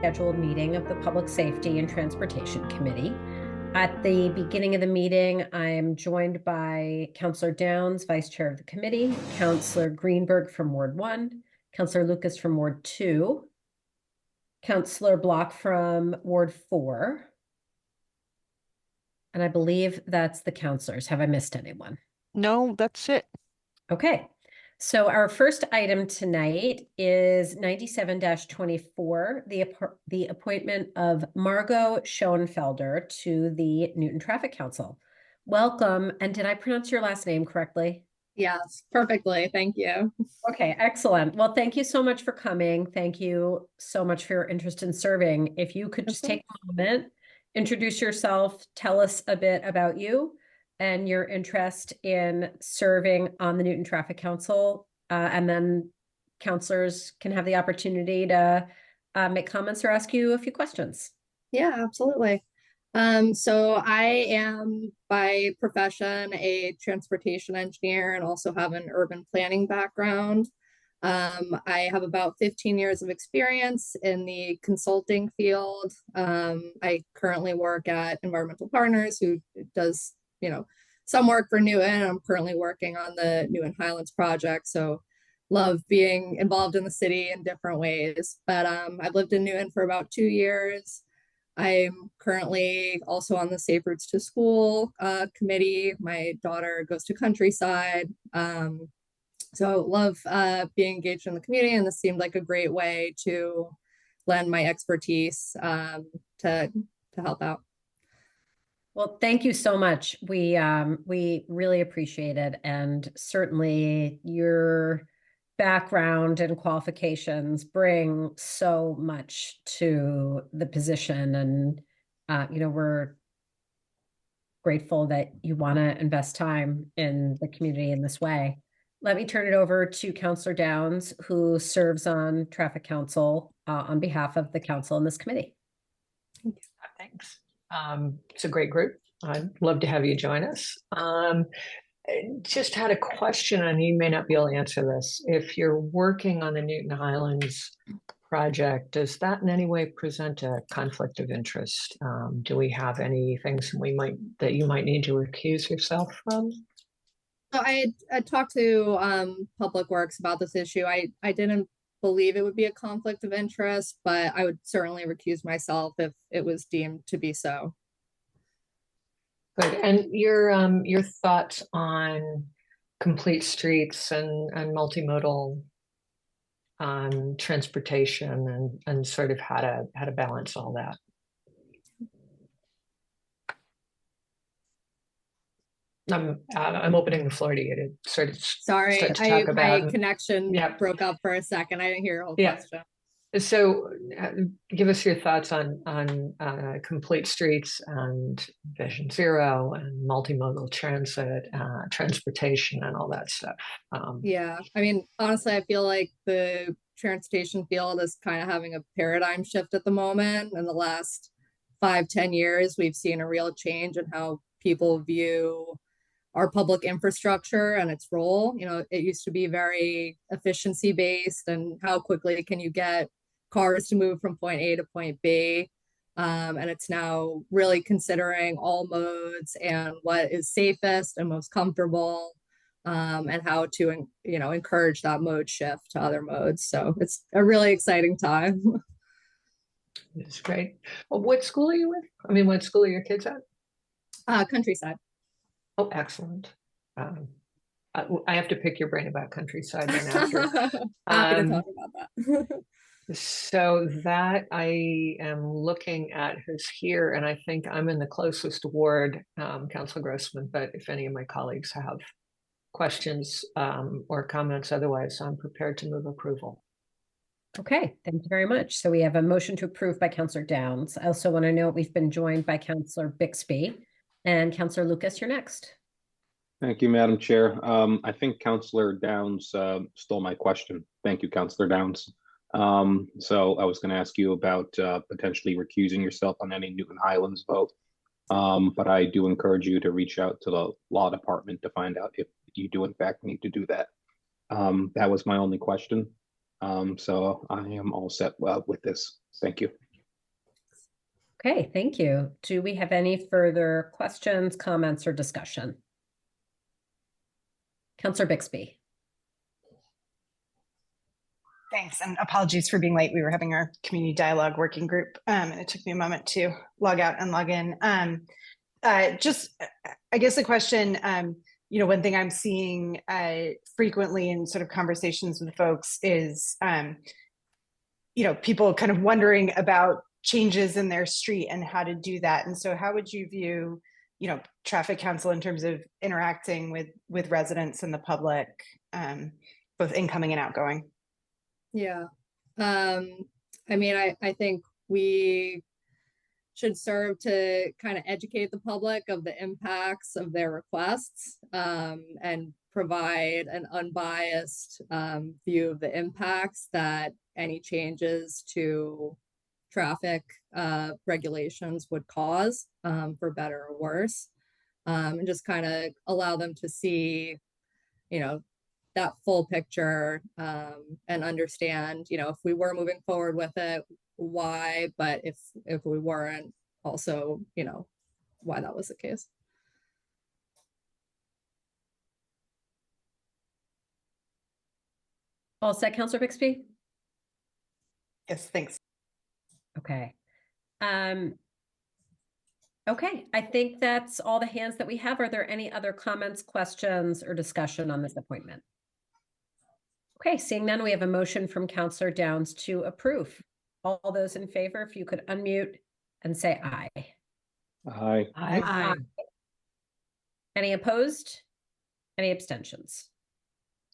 scheduled meeting of the Public Safety and Transportation Committee. At the beginning of the meeting, I am joined by Councillor Downs, Vice Chair of the committee, Councillor Greenberg from Ward 1, Councillor Lucas from Ward 2, Councillor Block from Ward 4, and I believe that's the councillors. Have I missed anyone? No, that's it. Okay. So our first item tonight is 97-24, the appointment of Margot Schoenfelder to the Newton Traffic Council. Welcome. And did I pronounce your last name correctly? Yes, perfectly. Thank you. Okay, excellent. Well, thank you so much for coming. Thank you so much for your interest in serving. If you could just take a moment, introduce yourself, tell us a bit about you and your interest in serving on the Newton Traffic Council, and then counselors can have the opportunity to make comments or ask you a few questions. Yeah, absolutely. So I am by profession a transportation engineer and also have an urban planning background. I have about 15 years of experience in the consulting field. I currently work at Environmental Partners, who does, some work for Newton. I'm currently working on the Newton Highlands project, so love being involved in the city in different ways. But I've lived in Newton for about 2 years. I'm currently also on the Safe Routes to School committee. My daughter goes to Countryside. So love being engaged in the community, and this seemed like a great way to lend my expertise to help out. Well, thank you so much. We really appreciate it, and certainly your background and qualifications bring so much to the position, and we're grateful that you want to invest time in the community in this way. Let me turn it over to Councillor Downs, who serves on Traffic Council on behalf of the council in this committee. Thanks. It's a great group. I'd love to have you join us. Just had a question, and you may not be able to answer this. If you're working on the Newton Highlands project, does that in any way present a conflict of interest? Do we have any things that you might need to recuse yourself from? So I talked to Public Works about this issue. I didn't believe it would be a conflict of interest, but I would certainly recuse myself if it was deemed to be so. Good. And your thoughts on complete streets and multimodal transportation and sort of how to balance all that? I'm opening the floor to you to sort of Sorry, start to talk about. My connection broke up for a second. I didn't hear your whole question. So give us your thoughts on complete streets and Vision Zero and multimodal transit, transportation and all that stuff. Yeah, I mean, honestly, I feel like the transportation field is kind of having a paradigm shift at the moment. In the last 5-10 years, we've seen a real change in how people view our public infrastructure and its role. It used to be very efficiency based, and how quickly can you get cars to move from point A to point B. And it's now really considering all modes and what is safest and most comfortable, and how to encourage that mode shift to other modes. So it's a really exciting time. It's great. Well, what school are you with? I mean, what school are your kids at? Countryside. Oh, excellent. I have to pick your brain about Countryside then after. Happy to talk about that. So that I am looking at who's here, and I think I'm in the closest ward, Councilor Grossman, but if any of my colleagues have questions or comments, otherwise I'm prepared to move approval. Okay, thank you very much. So we have a motion to approve by Councillor Downs. I also want to note we've been joined by Councillor Bixby, and Councillor Lucas, you're next. Thank you, Madam Chair. I think Councillor Downs stole my question. Thank you, Councillor Downs. So I was going to ask you about potentially recusing yourself on any Newton Highlands vote. But I do encourage you to reach out to the law department to find out if you do in fact need to do that. That was my only question. So I am all set with this. Thank you. Okay, thank you. Do we have any further questions, comments, or discussion? Councillor Bixby. Thanks, and apologies for being late. We were having our community dialogue working group, and it took me a moment to log out and log in. I guess the question, one thing I'm seeing frequently in sort of conversations with folks is, people kind of wondering about changes in their street and how to do that. And so how would you view, traffic council in terms of interacting with residents and the public, both incoming and outgoing? Yeah. I mean, I think we should serve to kind of educate the public of the impacts of their requests, and provide an unbiased view of the impacts that any changes to traffic regulations would cause, for better or worse, and just kind of allow them to see, that full picture, and understand, if we were moving forward with it, why, but if we weren't, also, why that was the case. All set, Councillor Bixby? Yes, thanks. Okay. Okay, I think that's all the hands that we have. Are there any other comments, questions, or discussion on this appointment? Okay, seeing none, we have a motion from Councillor Downs to approve. All those in favor, if you could unmute and say aye. Aye. Aye. Any opposed? Any abstentions?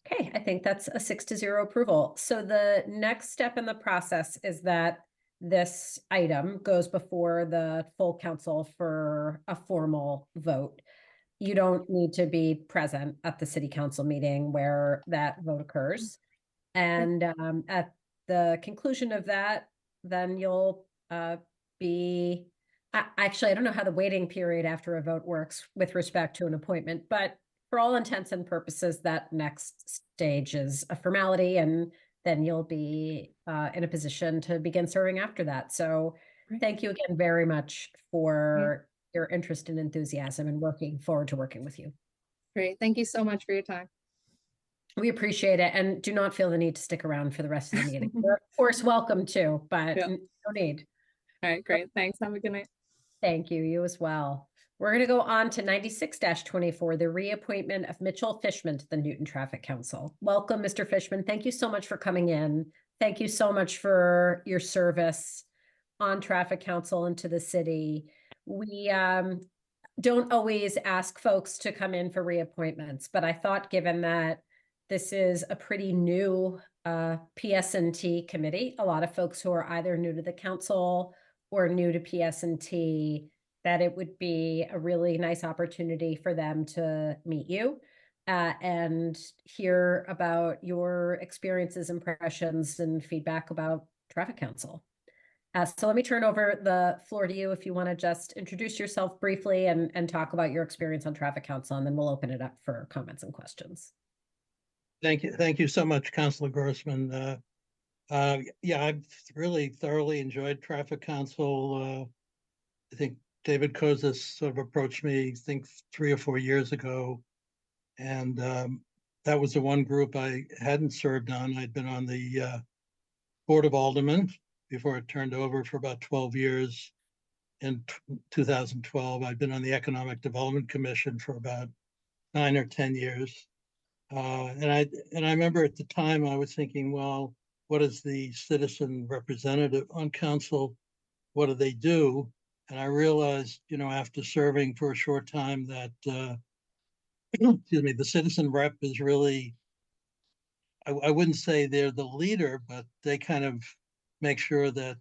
Okay, I think that's a 6-0 approval. So the next step in the process is that this item goes before the full council for a formal vote. You don't need to be present at the city council meeting where that vote occurs. And at the conclusion of that, then you'll be, actually, I don't know how the waiting period after a vote works with respect to an appointment, but for all intents and purposes, that next stage is a formality, and then you'll be in a position to begin serving after that. So thank you again very much for your interest and enthusiasm, and working forward to working with you. Great. Thank you so much for your time. We appreciate it, and do not feel the need to stick around for the rest of the meeting. You're of course welcome to, but no need. All right, great. Thanks. Have a good night. Thank you. You as well. We're going to go on to 96-24, the reappointment of Mitchell Fishman to the Newton Traffic Council. Welcome, Mr. Fishman. Thank you so much for coming in. Thank you so much for your service on Traffic Council and to the city. We don't always ask folks to come in for reappointments, but I thought, given that this is a pretty new PS&T committee, a lot of folks who are either new to the council or new to PS&T, that it would be a really nice opportunity for them to meet you and hear about your experiences, impressions, and feedback about Traffic Council. So let me turn over the floor to you if you want to just introduce yourself briefly and talk about your experience on Traffic Council, and then we'll open it up for comments and questions. Thank you. Thank you so much, Councilor Grossman. Yeah, I've really thoroughly enjoyed Traffic Council. I think David Kozis sort of approached me, I think 3 or 4 years ago. And that was the one group I hadn't served on. I'd been on the Board of Aldermen before it turned over for about 12 years. In 2012, I'd been on the Economic Development Commission for about 9 or 10 years. And I remember at the time I was thinking, well, what is the citizen representative on council? What do they do? And I realized, after serving for a short time that, excuse me, the citizen rep is really, I wouldn't say they're the leader, but they kind of make sure that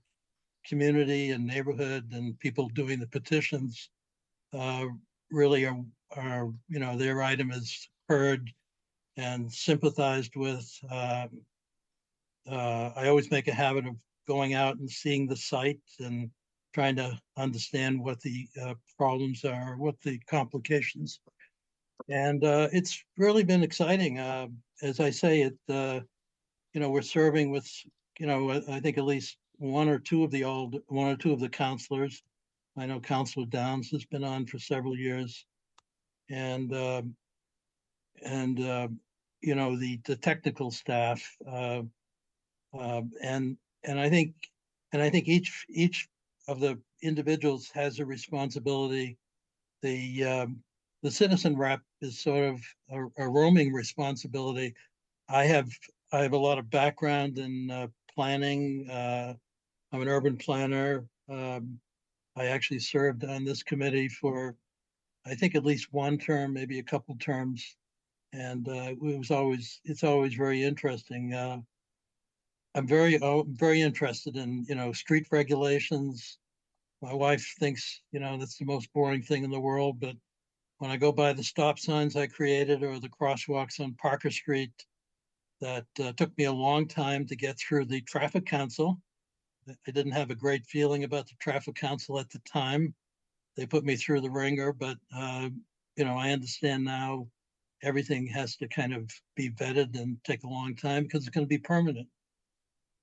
community and neighborhood and people doing the petitions really are, their item is heard and sympathized with. I always make a habit of going out and seeing the site and trying to understand what the problems are, what the complications. And it's really been exciting. As I say, we're serving with, I think at least one or two of the counselors. I know Councilor Downs has been on for several years. And you know, the technical staff, and I think each of the individuals has a responsibility. The citizen rep is sort of a roaming responsibility. I have a lot of background in planning. I'm an urban planner. I actually served on this committee for, I think, at least one term, maybe a couple terms, and it's always very interesting. I'm very interested in, you know, street regulations. My wife thinks, you know, that's the most boring thing in the world, but when I go by the stop signs I created or the crosswalks on Parker Street, that took me a long time to get through the traffic council. I didn't have a great feeling about the traffic council at the time. They put me through the ringer, but you know, I understand now everything has to kind of be vetted and take a long time because it's going to be permanent.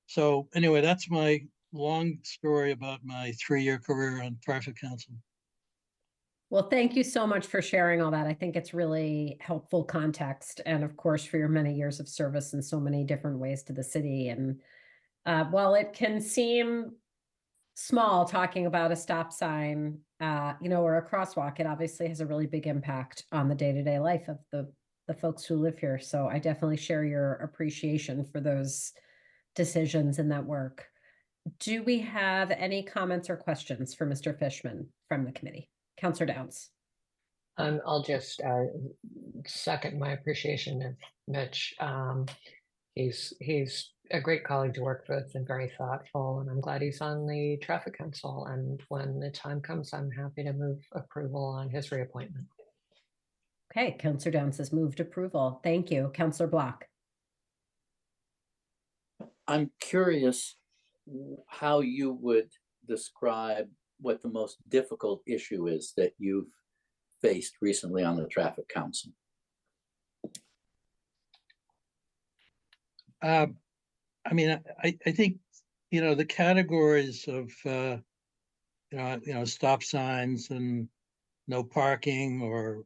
So anyway, that's my long story about my 3-year career on traffic council. Well, thank you so much for sharing all that. I think it's really helpful context, and of course, for your many years of service in so many different ways to the city. And while it can seem small talking about a stop sign, you know, or a crosswalk, it obviously has a really big impact on the day-to-day life of the folks who live here. So I definitely share your appreciation for those decisions and that work. Do we have any comments or questions for Mr. Fishman from the committee? Councilor Downs. I'll just second my appreciation of Mitch. He's a great colleague to work with and very thoughtful, and I'm glad he's on the traffic council. And when the time comes, I'm happy to move approval on his reappointment. Okay, Councilor Downs has moved approval. Thank you. Councilor Block. I'm curious how you would describe what the most difficult issue is that you've faced recently on the traffic council. I mean, I think, you know, the categories of you know, stop signs and no parking, or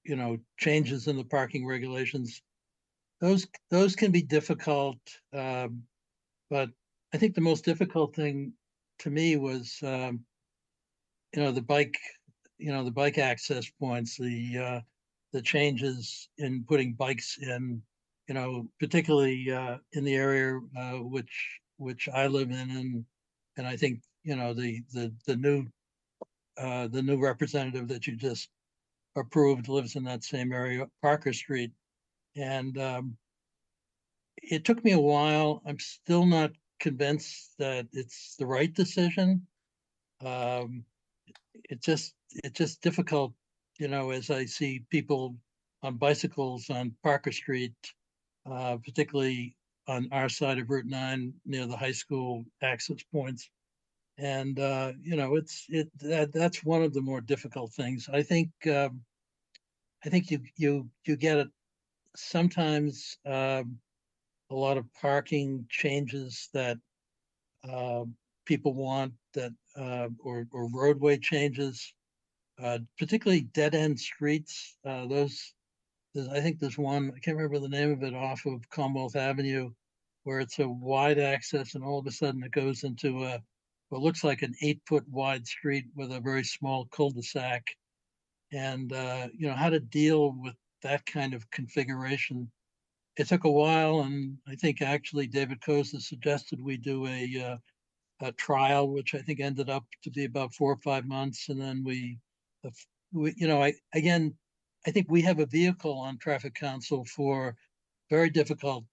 you know, changes in the parking regulations, those can be difficult. But I think the most difficult thing to me was you know, the bike access points, the changes in putting bikes in, you know, particularly in the area which I live in, and I think, you know, the new representative that you just approved lives in that same area, Parker Street, and it took me a while. I'm still not convinced that it's the right decision. It's just difficult, you know, as I see people on bicycles on Parker Street, particularly on our side of Route 9 near the high school access points. And you know, that's one of the more difficult things. I think you get it sometimes, a lot of parking changes that people want, that or roadway changes, particularly dead end streets. I think there's one, I can't remember the name of it, off of Commonwealth Avenue, where it's a wide access and all of a sudden it goes into what looks like an 8-foot wide street with a very small cul-de-sac. And you know, how to deal with that kind of configuration. It took a while, and I think actually David Koza suggested we do a trial, which I think ended up to be about 4 or 5 months, and then we you know, I think we have a vehicle on traffic council for very difficult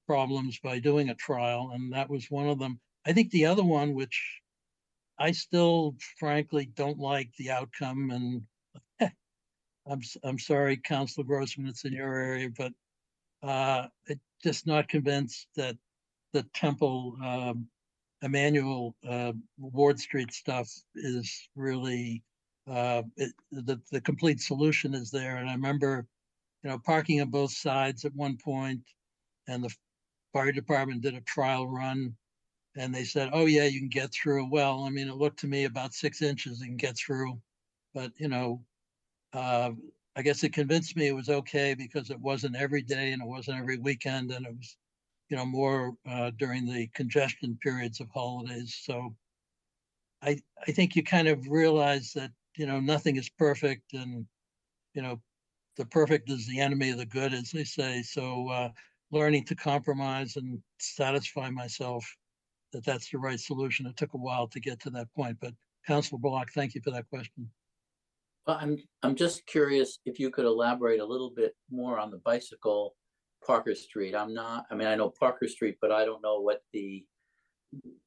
problems by doing a trial, and that was one of them. I think the other one, which I still frankly don't like the outcome, and I'm sorry, Councilor Grossman, it's in your area, but just not convinced that the Temple Emmanuel Ward Street stuff is really the complete solution is there. And I remember, you know, parking on both sides at one point, and the fire department did a trial run, And they said, oh yeah, you can get through. Well, I mean, it looked to me about 6 inches you can get through, but I guess it convinced me it was okay because it wasn't every day and it wasn't every weekend, and it was, more during the congestion periods of holidays. So I think you kind of realize that, nothing is perfect, and, the perfect is the enemy of the good, as they say. So learning to compromise and satisfy myself that that's the right solution. It took a while to get to that point, but Councilor Block, thank you for that question. Well, I'm just curious if you could elaborate a little bit more on the bicycle Parker Street. I know Parker Street, but I don't know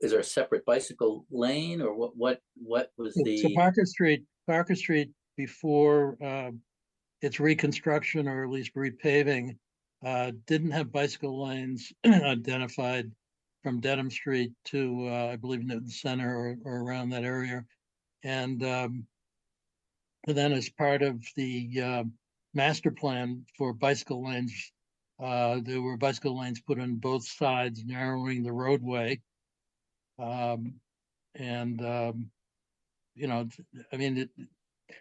is there a separate bicycle lane, or what was So the? Parker Street before its reconstruction, or at least repaving, didn't have bicycle lanes identified from Dedham Street to, I believe, Newton Center, or around that area. And then as part of the master plan for bicycle lanes, there were bicycle lanes put on both sides, narrowing the roadway.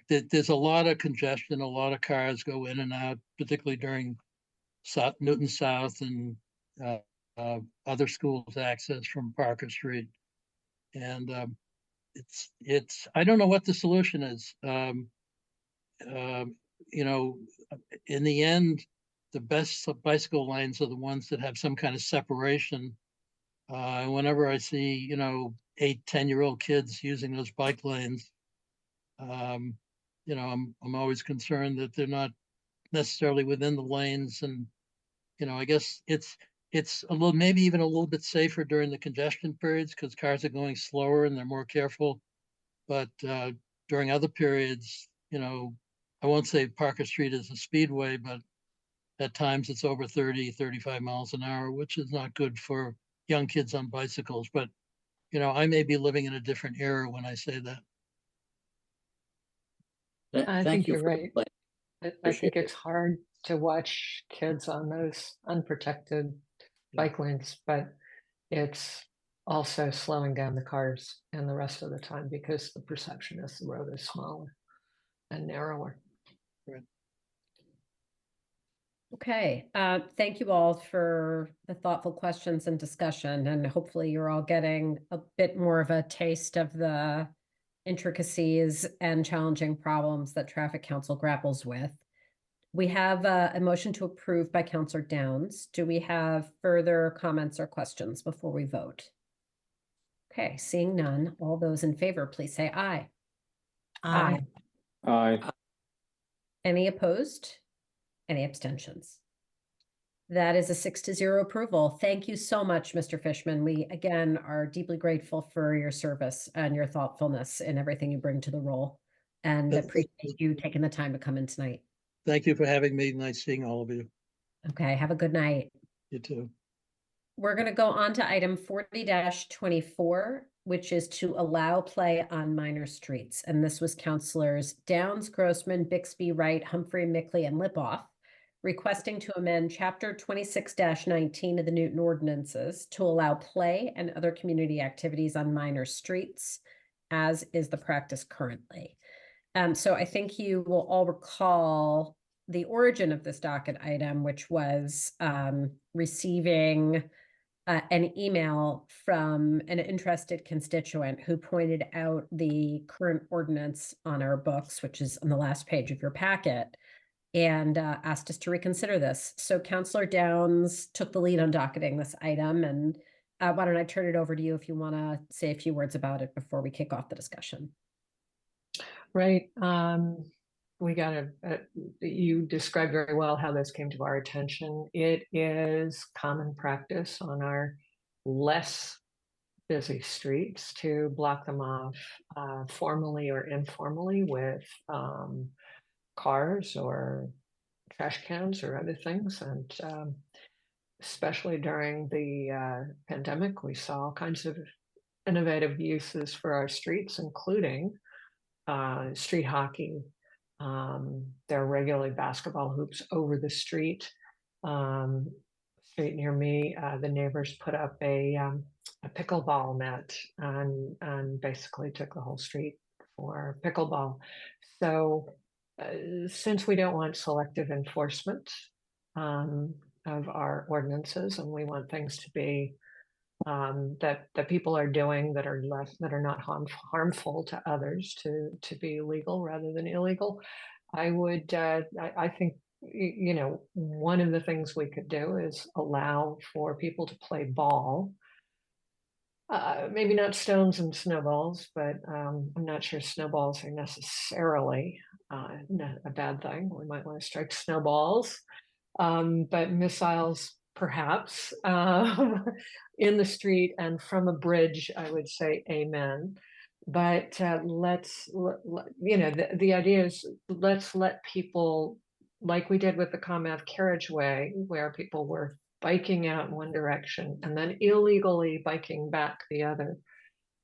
There's a lot of congestion, a lot of cars go in and out, particularly during Newton South and other schools access from Parker Street. And I don't know what the solution is. In the end, the best bicycle lanes are the ones that have some kind of separation. Whenever I see, 8, 10-year-old kids using those bike lanes, I'm always concerned that they're not necessarily within the lanes. And, I guess it's a little, maybe even a little bit safer during the congestion periods because cars are going slower and they're more careful. But during other periods, I won't say Parker Street is a speedway, but at times it's over 30, 35 miles an hour, which is not good for young kids on bicycles. But, I may be living in a different era when I say that. I Thank think you you're for right. explaining. I think Appreciate it's it. hard to watch kids on those unprotected bike lanes, but it's also slowing down the cars and the rest of the time because the perception is the road is smaller and narrower. Okay, thank you all for the thoughtful questions and discussion, and hopefully you're all getting a bit more of a taste of the intricacies and challenging problems that Traffic Council grapples with. We have a motion to approve by Councilor Downs. Do we have further comments or questions before we vote? Okay, seeing none, all those in favor, please say aye. Aye. Aye. Any opposed? Any abstentions? That is a 6-0 approval. Thank you so much, Mr. Fishman. We, again, are deeply grateful for your service and your thoughtfulness in everything you bring to the role, and appreciate you taking the time to come in tonight. Thank you for having me. Nice seeing all of you. Okay, have a good night. You too. We're going to go on to item 40-24, which is to allow play on minor streets. And this was Councilors Downs, Grossman, Bixby, Wright, Humphrey, Mickley, and Lipoff requesting to amend Chapter 26-19 of the Newton Ordinances to allow play and other community activities on minor streets, as is the practice currently. So I think you will all recall the origin of this docket item, which was receiving an email from an interested constituent who pointed out the current ordinance on our books, which is on the last page of your packet, and asked us to reconsider this. So Councilor Downs took the lead on docketing this item, and why don't I turn it over to you if you want to say a few words about it before we kick off the discussion. Right. We got you described very well how this came to our attention. It is common practice on our less busy streets to block them off formally or informally with cars or trash cans or other things. And especially during the pandemic, we saw all kinds of innovative uses for our streets, including street hockey. There are regularly basketball hoops over the street. street near me, the neighbors put up a pickleball net and basically took the whole street for pickleball. So since we don't want selective enforcement of our ordinances, and we want things to be that people are doing that are not harmful to others to be legal rather than illegal, I would I think you know, one of the things we could do is allow for people to play ball. Maybe not stones and snowballs, but I'm not sure snowballs are necessarily a bad thing. We might want to strike snowballs, but missiles perhaps in the street and from a bridge, I would say amen. But you know, the idea is let's let people, like we did with the Commonwealth Carriageway, where people were biking out in one direction and then illegally biking back the other.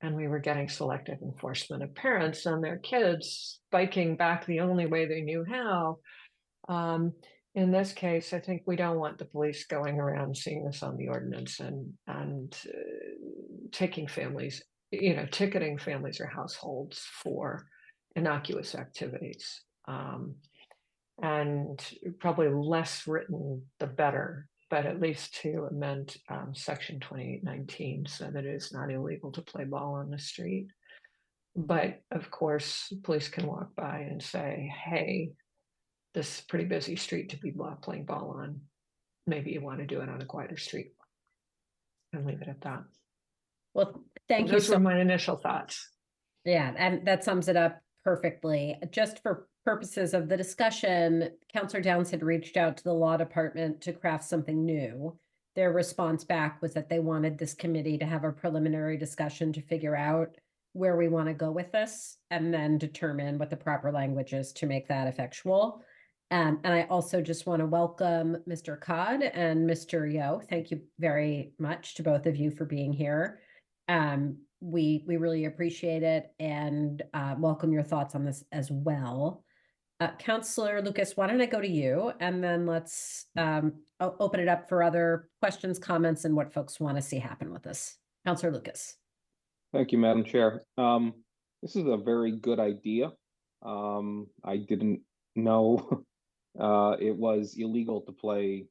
And we were getting selective enforcement of parents and their kids biking back the only way they knew how. In this case, I think we don't want the police going around seeing this on the ordinance and taking families, you know, ticketing families or households for innocuous activities. And probably less written, the better, but at least to amend section 2819 so that it is not illegal to play ball on the street. But of course, police can walk by and say, hey, this is a pretty busy street to be playing ball on. Maybe you want to do it on a quieter street, and leave it at that. Well, thank you Those so were much. my initial thoughts. Yeah, and that sums it up perfectly. Just for purposes of the discussion, Councillor Downs had reached out to the law department to craft something new. Their response back was that they wanted this committee to have a preliminary discussion to figure out where we want to go with this and then determine what the proper language is to make that effectual. And I also just want to welcome Mr. Codd and Mr. Yo. Thank you very much to both of you for being here. We really appreciate it and welcome your thoughts on this as well. Councillor Lucas, why don't I go to you and then let's open it up for other questions, comments, and what folks want to see happen with this. Councillor Lucas. Thank you, Madam Chair. This is a very good idea. I didn't know it was illegal to play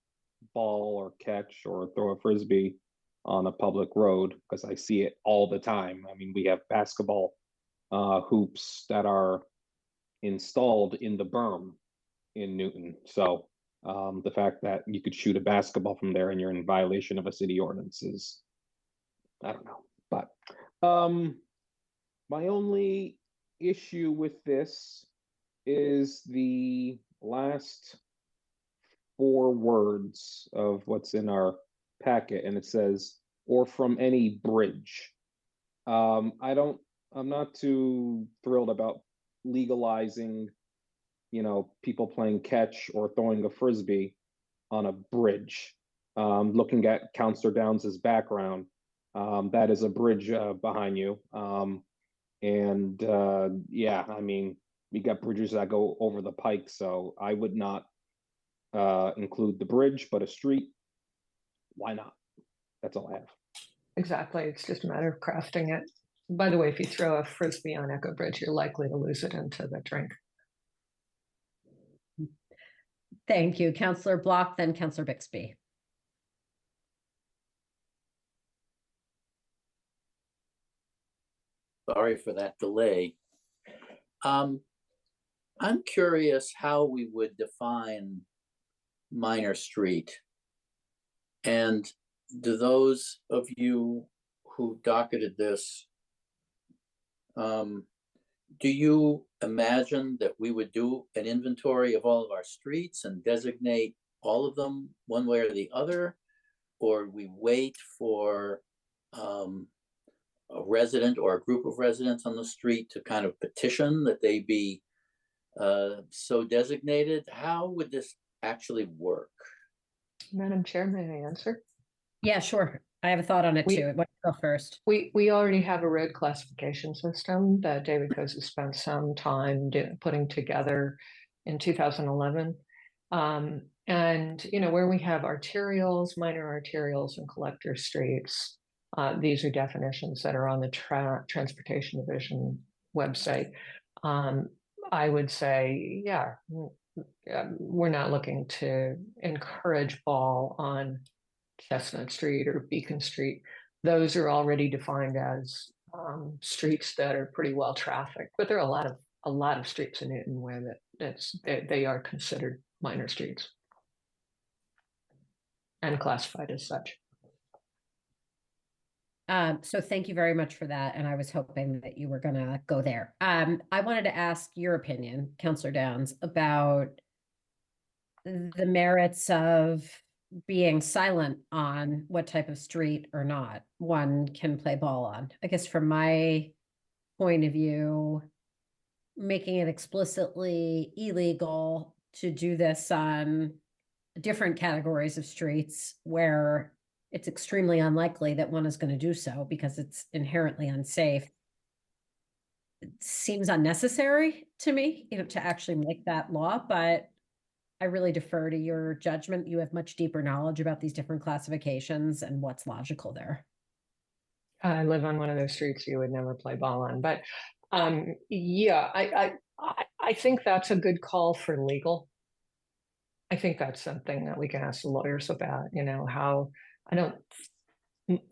ball or catch or throw a frisbee on a public road because I see it all the time. I mean, we have basketball hoops that are installed in the berm in Newton. So the fact that you could shoot a basketball from there and you're in violation of a city ordinance is, I don't know. But my only issue with this is the last 4 words of what's in our packet, and it says, or from any bridge. I'm not too thrilled about legalizing, you know, people playing catch or throwing a frisbee on a bridge. Looking at Councillor Downs's background, that is a bridge behind you. Yeah, I mean, we got bridges that go over the pike, so I would not include the bridge, but a street, why not? That's all I have. Exactly. It's just a matter of crafting it. By the way, if you throw a frisbee on Echo Bridge, you're likely to lose it into the drink. Thank you, Councillor Block, then Councillor Bixby. Sorry for that delay. I'm curious how we would define minor street. And do those of you who docketed this, do you imagine that we would do an inventory of all of our streets and designate all of them one way or the other? Or we wait for a resident or a group of residents on the street to kind of petition that they be so designated? How would this actually work? Madam Chair, may I answer? Yeah, sure. I have a thought on it too. Why don't you go first? We already have a road classification system that David Koza spent some time putting together in 2011. And, you know, where we have arterials, minor arterials, and collector streets, these are definitions that are on the Transportation Division website. I would say, yeah, we're not looking to encourage ball on Chestnut Street or Beacon Street. Those are already defined as streets that are pretty well trafficked, but there are a lot of streets in Newton where they are considered minor streets and classified as such. So thank you very much for that. And I was hoping that you were gonna go there. I wanted to ask your opinion, Counselor Downs, about the merits of being silent on what type of street or not one can play ball on. I guess from my point of view, making it explicitly illegal to do this on different categories of streets where it's extremely unlikely that one is going to do so because it's inherently unsafe. It seems unnecessary to me, to actually make that law, but I really defer to your judgment. You have much deeper knowledge about these different classifications and what's logical there. I live on one of those streets you would never play ball on, but yeah, I think that's a good call for legal. I think that's something that we can ask the lawyers about, how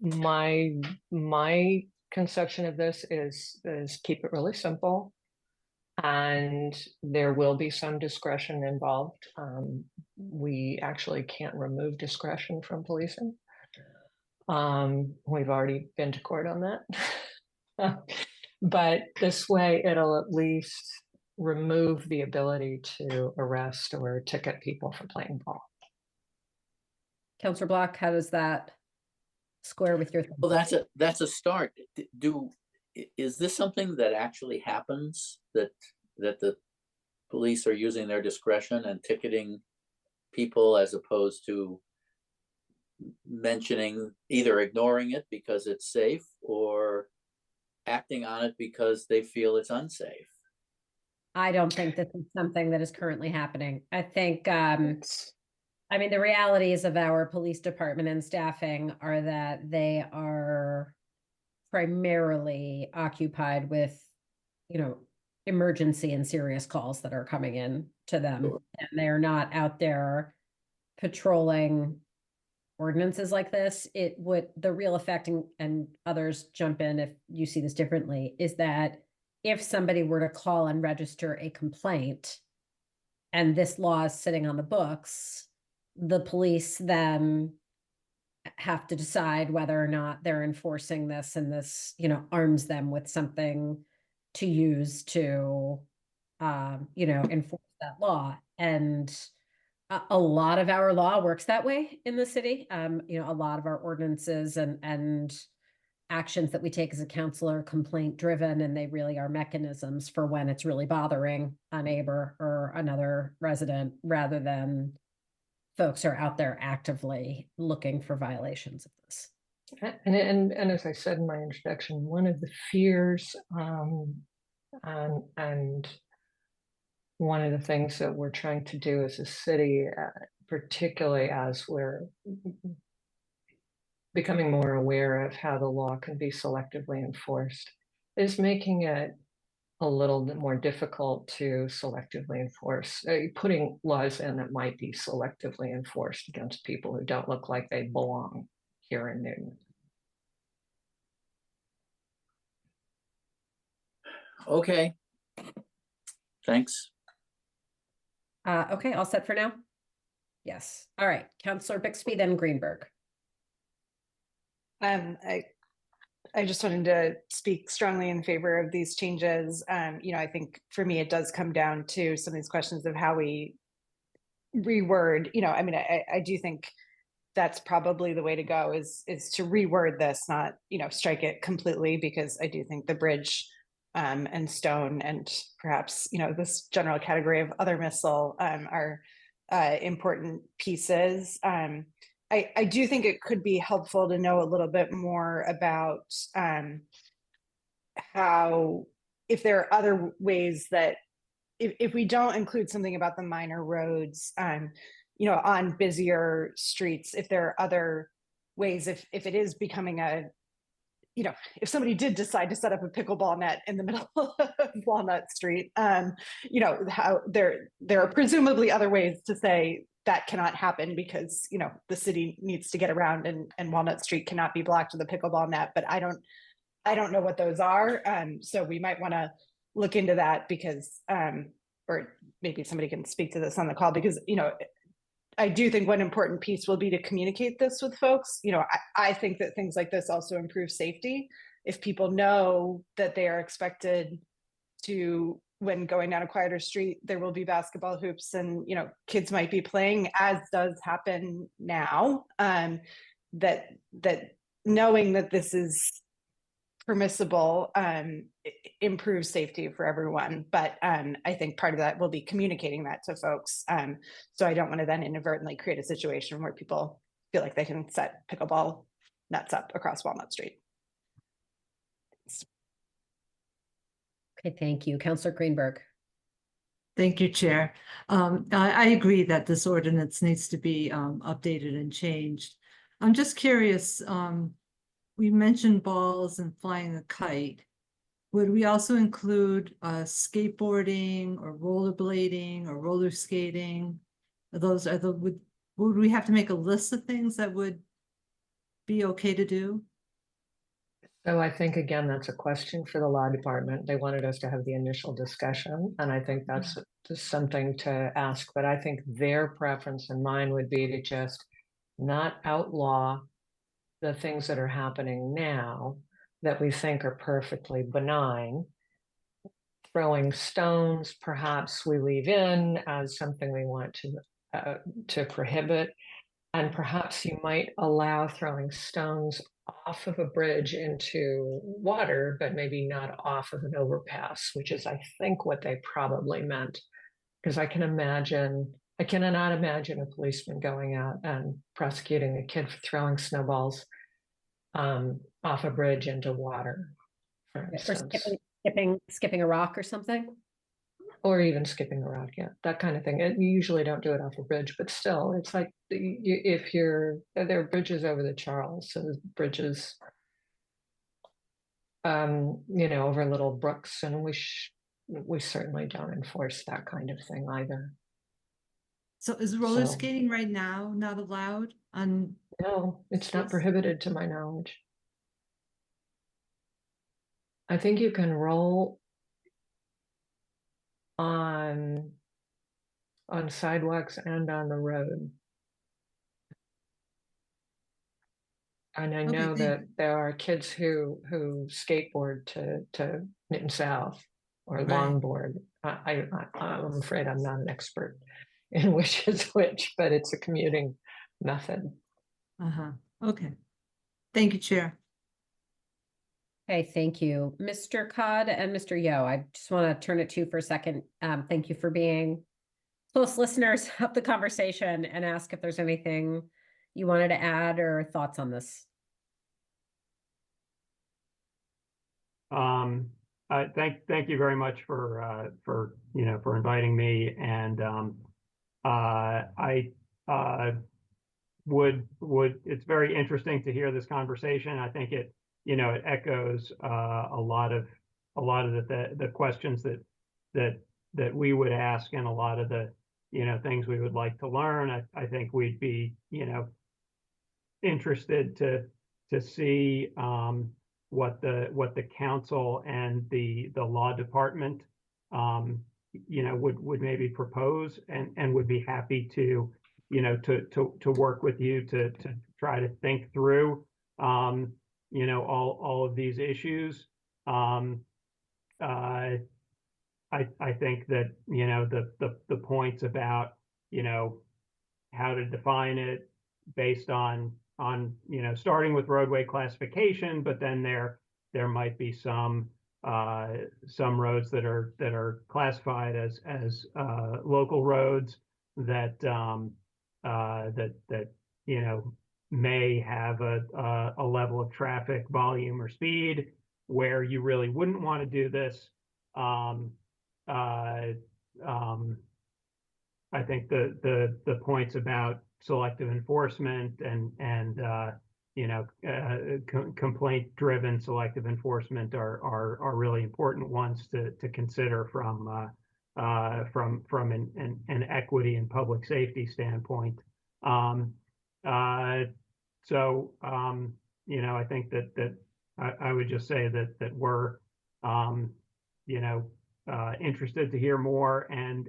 my conception of this is keep it really simple, and there will be some discretion involved. We actually can't remove discretion from policing. We've already been to court on that. But this way it'll at least remove the ability to arrest or ticket people for playing ball. Councillor Block, how does that square with your thinking? Well, that's a start. Is this something that actually happens, that the police are using their discretion and ticketing people as opposed to mentioning, either ignoring it because it's safe or acting on it because they feel it's unsafe? I don't think this is something that is currently happening. I think, the realities of our police department and staffing are that they are primarily occupied with, emergency and serious calls that are coming in to them. Sure. And they're not out there patrolling ordinances like this. The real effect, and others jump in if you see this differently, is that if somebody were to call and register a complaint and this law is sitting on the books, the police then have to decide whether or not they're enforcing this, and this, arms them with something to use to, enforce that law. And a lot of our law works that way in the city. A lot of our ordinances and actions that we take as a council are complaint driven, and they really are mechanisms for when it's really bothering a neighbor or another resident, rather than folks are out there actively looking for violations of this. And as I said in my introduction, one of the fears and one of the things that we're trying to do as a city, particularly as we're becoming more aware of how the law can be selectively enforced, is making it a little bit more difficult to selectively enforce, putting laws in that might be selectively enforced against people who don't look like they belong here in Newton. Okay. Thanks. Okay, all set for now? Yes. All right, Councillor Bixby, then Greenberg. I just wanted to speak strongly in favor of these changes. I think for me, it does come down to some of these questions of how we reword, I do think that's probably the way to go is to reword this, not, strike it completely, because I do think the bridge and stone and perhaps, this general category of other missile are important pieces. I do think it could be helpful to know a little bit more about how, if there are other ways that if we don't include something about the minor roads, you know, on busier streets, if there are other ways, if it is becoming a, you know, if somebody did decide to set up a pickleball net in the middle of Walnut Street, you know, how there are presumably other ways to say that cannot happen because, you know, the city needs to get around and Walnut Street cannot be blocked with a pickleball net, but I don't know what those are. So we might want to look into that because, or maybe somebody can speak to this on the call because, you know, I do think one important piece will be to communicate this with folks. You know, I think that things like this also improve safety. If people know that they are expected to, when going down a quieter street, there will be basketball hoops and, you know, kids might be playing, as does happen now, that knowing that this is permissible improves safety for everyone. But I think part of that will be communicating that to folks. So I don't want to then inadvertently create a situation where people feel like they can set pickleball nets up across Walnut Street. Okay, thank you. Councillor Greenberg. Thank you, Chair. I agree that this ordinance needs to be updated and changed. I'm just curious, we mentioned balls and flying a kite. Would we also include skateboarding or rollerblading or roller skating? Would we have to make a list of things that would be okay to do? So I think, again, that's a question for the law department. They wanted us to have the initial discussion, and I think that's just something to ask. But I think their preference and mine would be to just not outlaw the things that are happening now that we think are perfectly benign. Throwing stones, perhaps we leave in as something we want to prohibit. And perhaps you might allow throwing stones off of a bridge into water, but maybe not off of an overpass, which is, I think, what they probably meant. Because I cannot imagine a policeman going out and prosecuting a kid for throwing snowballs off a bridge into water, for instance. Or skipping a rock or something? Or even skipping a rock, yeah, that kind of thing. You usually don't do it off a bridge, but still, it's like there are bridges over the Charles, so there's bridges, you know, over little brooks, and we certainly don't enforce that kind of thing either. So is roller skating right now not allowed on? No, it's not prohibited to my knowledge. I think you can roll on sidewalks and on the road. And I know that there are kids who skateboard to Newton South or longboard. I'm afraid I'm not an expert in which is which, but it's a commuting method. Okay. Thank you, Chair. Okay, thank you. Mr. Codd and Mr. Yo, I just want to turn it to you for a second. Thank you for being close listeners of the conversation and ask if there's anything you wanted to add or thoughts on this. Thank you very much for inviting me, and I would it's very interesting to hear this conversation. I think it echoes a lot of the questions that we would ask, and a lot of the things we would like to learn. I think we'd be interested to see what the council and the law department would maybe propose, and would be happy to work with you to try to think through all of these issues. I think that the points about how to define it based on starting with roadway classification, but then there might be some roads that are classified as local roads that may have a level of traffic volume or speed where you really wouldn't want to do this. I think the points about selective enforcement and complaint-driven selective enforcement are really important ones to consider from an equity and public safety standpoint. I think that I would just say that we're interested to hear more and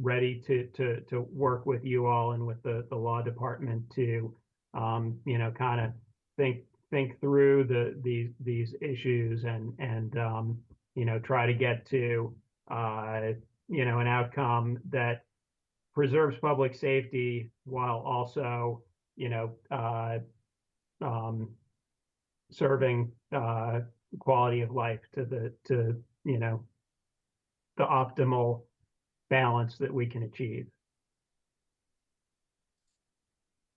ready to work with you all and with the law department to kind of think through these issues and try to get to an outcome that preserves public safety while also serving quality of life to the optimal balance that we can achieve.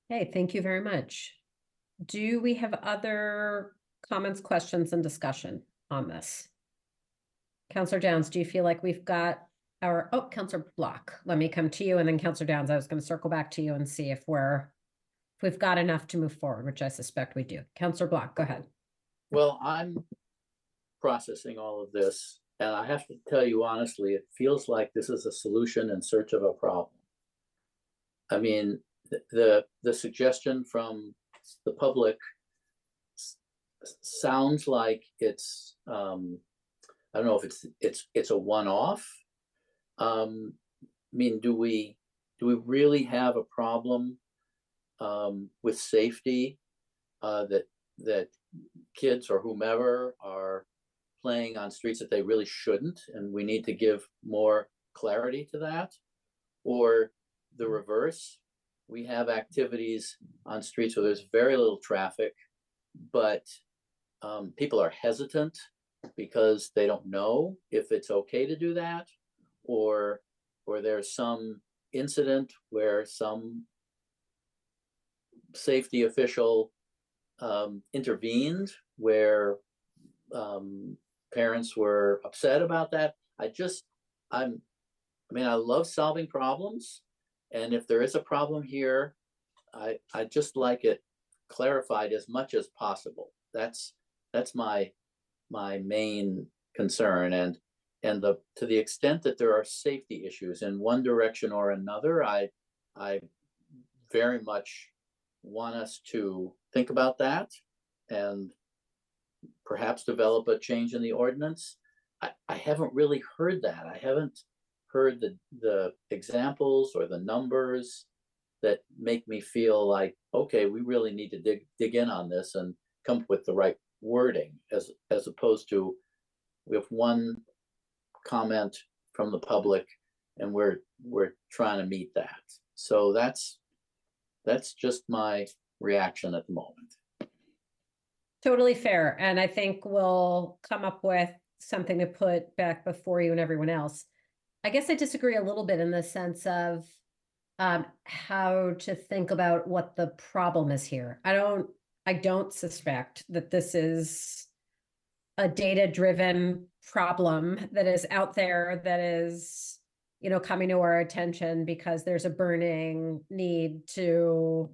Hey, thank you very much. Do we have other comments, questions, and discussion on this? Counselor Downs, do you feel like we've got our, Counselor Block, let me come to you, and then Counselor Downs, I was going to circle back to you and see if we've got enough to move forward, which I suspect we do. Counselor Block, go ahead. Well, I'm processing all of this, and I have to tell you honestly, it feels like this is a solution in search of a problem. I mean, the suggestion from the public sounds like it's I don't know if it's a one-off. I mean, do we really have a problem with safety, that kids or whomever are playing on streets that they really shouldn't, and we need to give more clarity to that? Or the reverse, we have activities on streets where there's very little traffic, but people are hesitant because they don't know if it's okay to do that, or there's some incident where some safety official intervened where parents were upset about that. I love solving problems, and if there is a problem here, I just like it clarified as much as possible. That's my main concern, and to the extent that there are safety issues in one direction or another, I very much want us to think about that and perhaps develop a change in the ordinance. I haven't really heard that. I haven't heard the examples or the numbers that make me feel like, okay, we really need to dig in on this and come up with the right wording, as opposed to we have one comment from the public and we're trying to meet that. So that's just my reaction at the moment. Totally fair. And I think we'll come up with something to put back before you and everyone else. I guess I disagree a little bit in the sense of how to think about what the problem is here. I don't suspect that this is a data-driven problem that is out there that is, coming to our attention because there's a burning need to,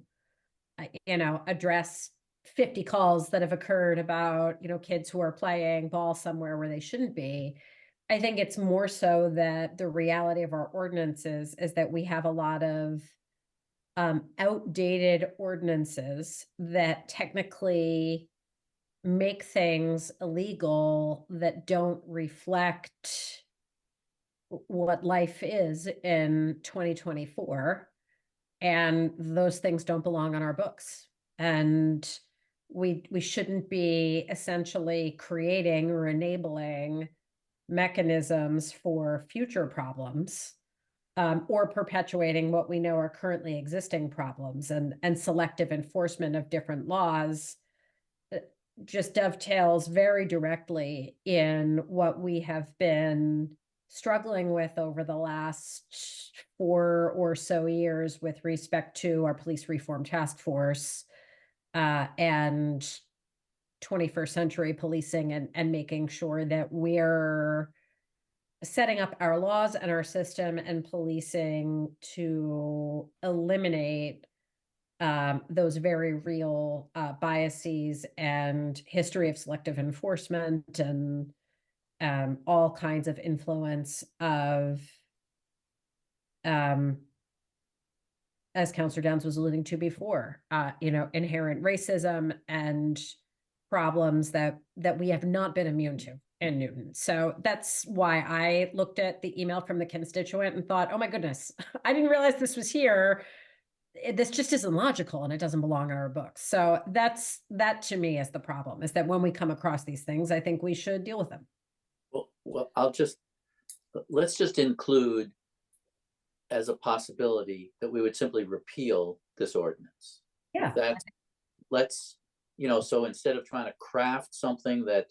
address 50 calls that have occurred about, kids who are playing ball somewhere where they shouldn't be. I think it's more so that the reality of our ordinances is that we have a lot of outdated ordinances that technically make things illegal that don't reflect what life is in 2024. And those things don't belong on our books. And we shouldn't be essentially creating or enabling mechanisms for future problems, or perpetuating what we know are currently existing problems, and selective enforcement of different laws just dovetails very directly in what we have been struggling with over the last 4 or so years with respect to our police reform task force and 21st century policing, and making sure that we're setting up our laws and our system and policing to eliminate those very real biases and history of selective enforcement and all kinds of influence of, as Councillor Downs was alluding to before, inherent racism and problems that we have not been immune to in Newton. So that's why I looked at the email from the constituent and thought, oh my goodness, I didn't realize this was here. This just isn't logical and it doesn't belong in our books. So that to me is the problem, is that when we come across these things, I think we should deal with them. Well, let's just include as a possibility that we would simply repeal this ordinance. Yeah. So instead of trying to craft something that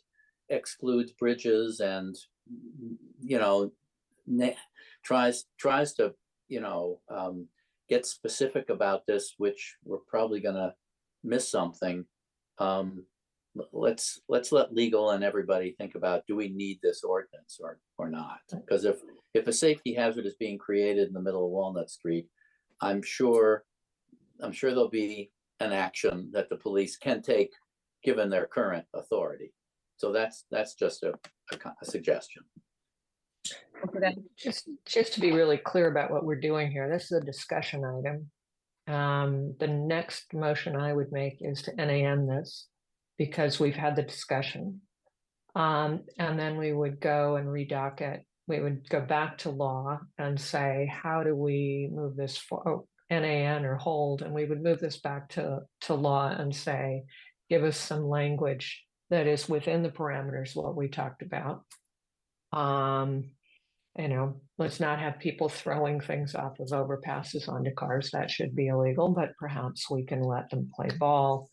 excludes bridges and, tries to, get specific about this, which we're probably going to miss something. Let's let legal and everybody think about, do we need this ordinance or not? Because if a safety hazard is being created in the middle of Walnut Street, I'm sure there'll be an action that the police can take given their current authority. So that's just a suggestion. Just to be really clear about what we're doing here, this is a discussion item. The next motion I would make is to NAM this, because we've had the discussion. And then we would go and redocket. We would go back to law and say, how do we move this for NAN or hold? And we would move this back to law and say, give us some language that is within the parameters what we talked about. Let's not have people throwing things off of overpasses onto cars. That should be illegal, but perhaps we can let them play ball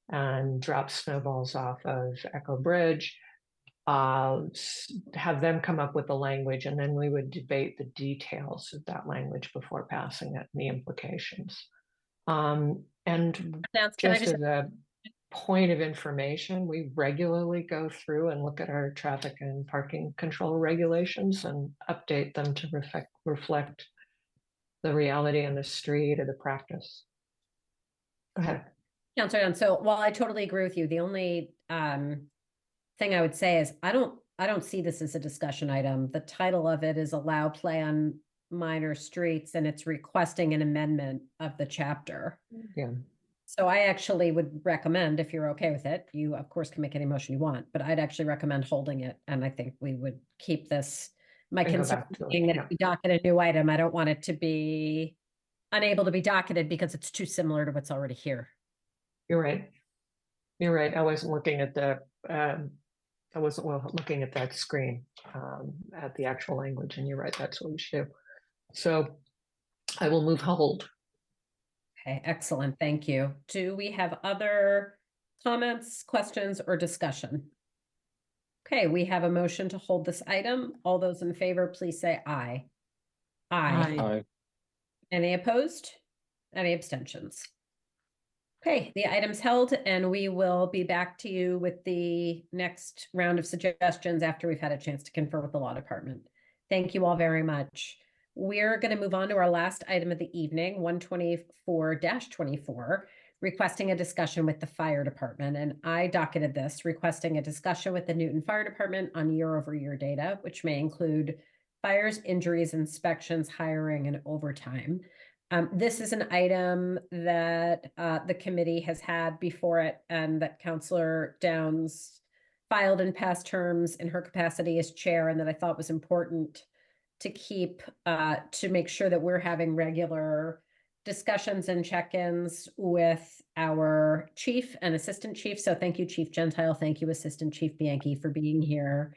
and drop snowballs off of Echo Bridge, have them come up with the language, and then we would debate the details of that language before passing it and the implications. And just as a point of information, we regularly go through and look at our traffic and parking control regulations and update them to reflect the reality on the street or the practice. Go ahead. Councilor Dunn, so while I totally agree with you, the only thing I would say is I don't see this as a discussion item. The title of it is Allow Play on Minor Streets, and it's requesting an amendment of the chapter. Yeah. So I actually would recommend, if you're okay with it, you of course can make any motion you want, but I'd actually recommend holding it. And I think we would keep this. My concern being that if we docket a new item, I don't want it to be unable to be docketed because it's too similar to what's already here. You're right. You're right. I wasn't looking at looking at that screen, at the actual language, and you're right. That's what we should do. So I will move hold. Okay, excellent. Thank you. Do we have other comments, questions, or discussion? Okay, we have a motion to hold this item. All those in favor, please say aye. Aye. Aye. Any opposed? Any abstentions? Okay, the item's held, and we will be back to you with the next round of suggestions after we've had a chance to confer with the law department. Thank you all very much. We're going to move on to our last item of the evening, 124-24, requesting a discussion with the fire department. And I docketed this, requesting a discussion with the Newton Fire Department on year-over-year data, which may include fires, injuries, inspections, hiring, and overtime. This is an item that the committee has had before it, and that Councillor Downs filed in past terms in her capacity as chair, and that I thought was important to keep, to make sure that we're having regular discussions and check-ins with our chief and assistant chief. So thank you, Chief Gentile. Thank you, Assistant Chief Bianchi, for being here.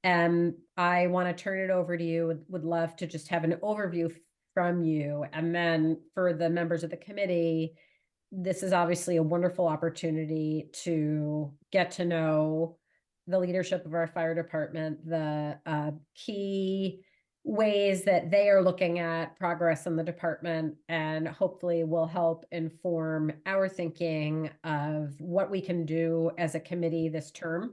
And I want to turn it over to you. Would love to just have an overview from you. And then for the members of the committee, this is obviously a wonderful opportunity to get to know the leadership of our fire department, the key ways that they are looking at progress in the department, and hopefully will help inform our thinking of what we can do as a committee this term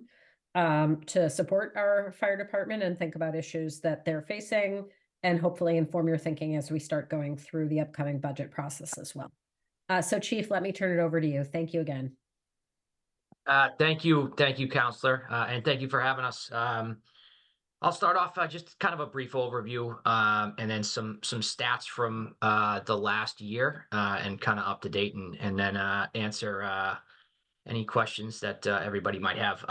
to support our fire department and think about issues that they're facing, and hopefully inform your thinking as we start going through the upcoming budget process as well. So Chief, let me turn it over to you. Thank you again. Thank you, Counselor, and thank you for having us. I'll start off just kind of a brief overview, and then some stats from the last year, and kind of up to date, and then answer any questions that everybody might have.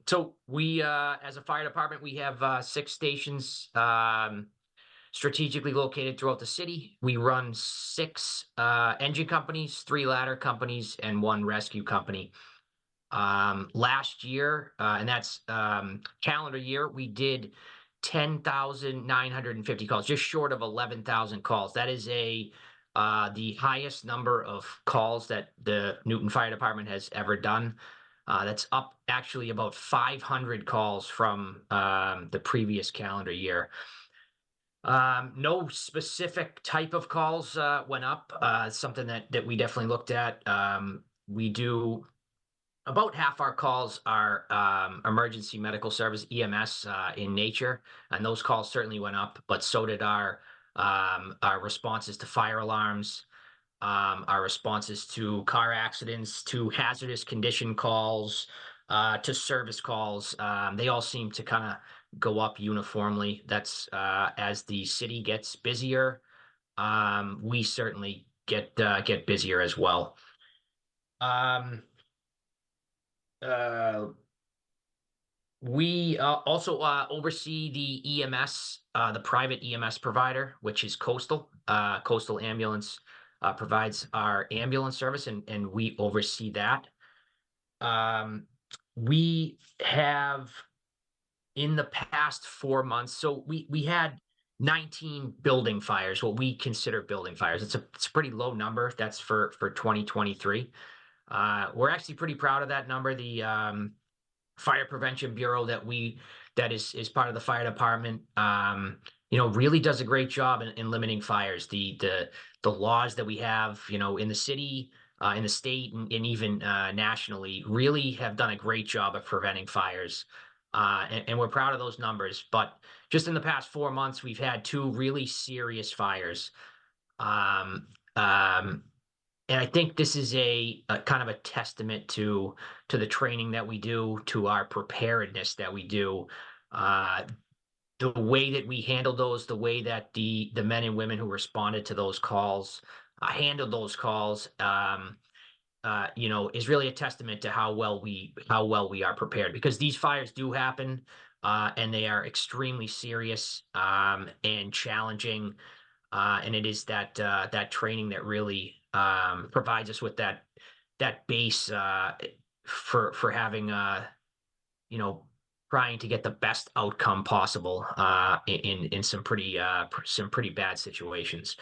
So we, as a fire department, we have 6 stations strategically located throughout the city. We run 6 engine companies, 3 ladder companies, and 1 rescue company. Last year, and that's calendar year, we did 10,950 calls, just short of 11,000 calls. That is the highest number of calls that the Newton Fire Department has ever done. That's up actually about 500 calls from the previous calendar year. No specific type of calls went up. Something that we definitely looked at. We do about half our calls are emergency medical service, EMS, in nature, and those calls certainly went up, but so did our responses to fire alarms, our responses to car accidents, to hazardous condition calls, to service calls. They all seem to kind of go up uniformly. That's as the city gets busier, we certainly get busier as well. We also oversee the EMS, the private EMS provider, which is Coastal. Coastal Ambulance provides our ambulance service, and we oversee that. We have, in the past 4 months, so we had 19 building fires, what we consider building fires. It's a pretty low number. That's for 2023. We're actually pretty proud of that number. The Fire Prevention Bureau that is part of the fire department, really does a great job in limiting fires. The laws that we have, in the city, in the state, and even nationally, really have done a great job of preventing fires. And we're proud of those numbers. But just in the past 4 months, we've had 2 really serious fires. And I think this is a kind of a testament to the training that we do, to our preparedness that we do, the way that we handle those, the way that the men and women who responded to those calls handled those calls, is really a testament to how well we are prepared, because these fires do happen, and they are extremely serious and challenging, and it is that training that really provides us with that base for having trying to get the best outcome possible in some pretty bad situations.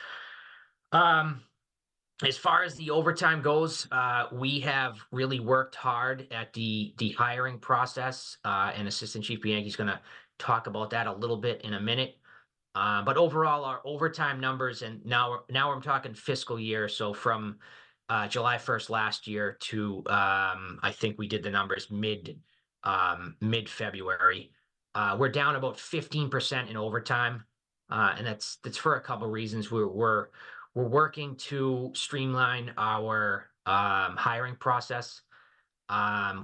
As far as the overtime goes, we have really worked hard at the hiring process, and Assistant Chief Bianchi is going to talk about that a little bit in a minute. But overall, our overtime numbers, and now I'm talking fiscal year, so from July 1st last year to I think we did the numbers mid-February. We're down about 15% in overtime, and that's for a couple reasons. We're working to streamline our hiring process.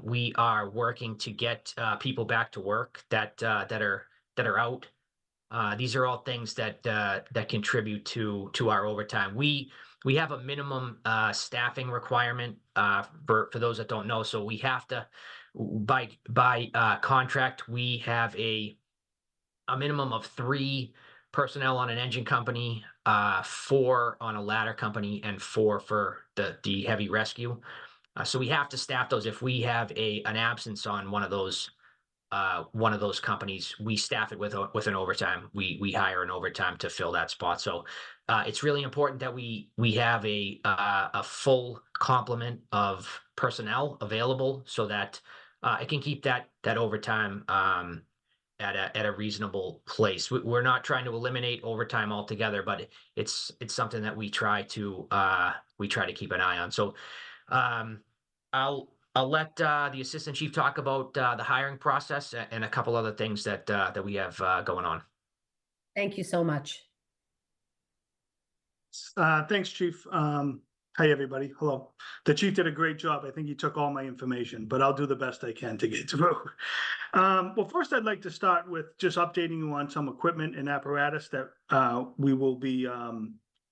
We are working to get people back to work that are out. These are all things that contribute to our overtime. We have a minimum staffing requirement for those that don't know. So we have to, by contract, we have a minimum of 3 personnel on an engine company, 4 on a ladder company, and 4 for the heavy rescue. So we have to staff those. If we have an absence on one of those companies, we staff it with an overtime. We hire an overtime to fill that spot. So it's really important that we have a full complement of personnel available, so that it can keep that overtime at a reasonable place. We're not trying to eliminate overtime altogether, but it's something that we try to keep an eye on. So I'll let the assistant chief talk about the hiring process and a couple other things that we have going on. Thank you so much. Thanks, Chief. Hi, everybody. Hello. The chief did a great job. I think he took all my information, but I'll do the best I can to get through. Well, first, I'd like to start with just updating you on some equipment and apparatus that we will be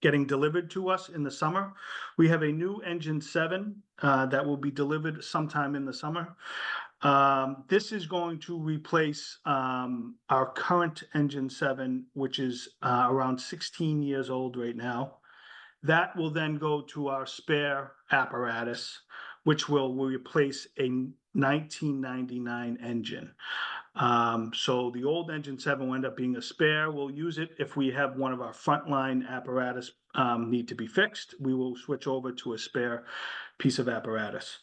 getting delivered to us in the summer. We have a new Engine 7 that will be delivered sometime in the summer. This is going to replace our current Engine 7, which is around 16 years old right now. That will then go to our spare apparatus, which will replace a 1999 engine. So the old Engine 7 will end up being a spare. We'll use it if we have one of our frontline apparatus need to be fixed. We will switch over to a spare piece of apparatus.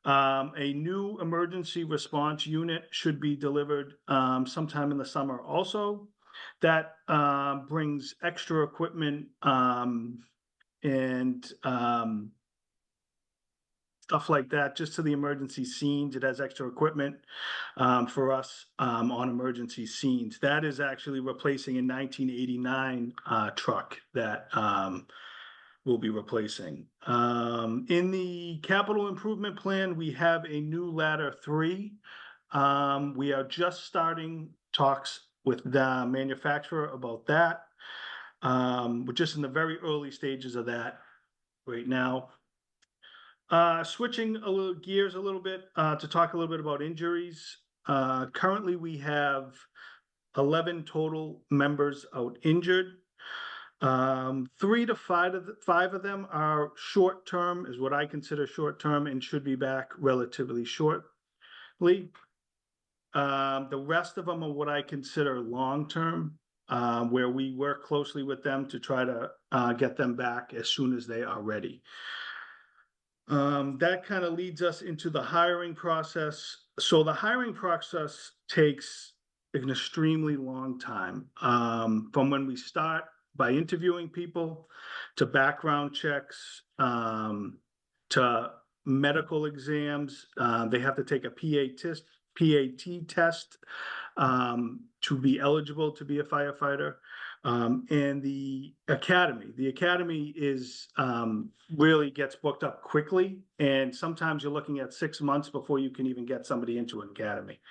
A new emergency response unit should be delivered sometime in the summer also. That brings extra equipment and stuff like that, just to the emergency scenes. It has extra equipment for us on emergency scenes. That is actually replacing a 1989 truck that we'll be replacing. In the capital improvement plan, we have a new ladder 3. We are just starting talks with the manufacturer about that. We're just in the very early stages of that right now. Switching gears a little bit to talk a little bit about injuries. Currently, we have 11 total members out injured. 3 to 5 of them are short term, is what I consider short term, and should be back relatively shortly. The rest of them are what I consider long term, where we work closely with them to try to get them back as soon as they are ready. That kind of leads us into the hiring process. So the hiring process takes an extremely long time, from when we start by interviewing people to background checks, to medical exams. They have to take a PAT test to be eligible to be a firefighter. And the academy is really gets booked up quickly, and sometimes you're looking at 6 months before you can even get somebody into an academy.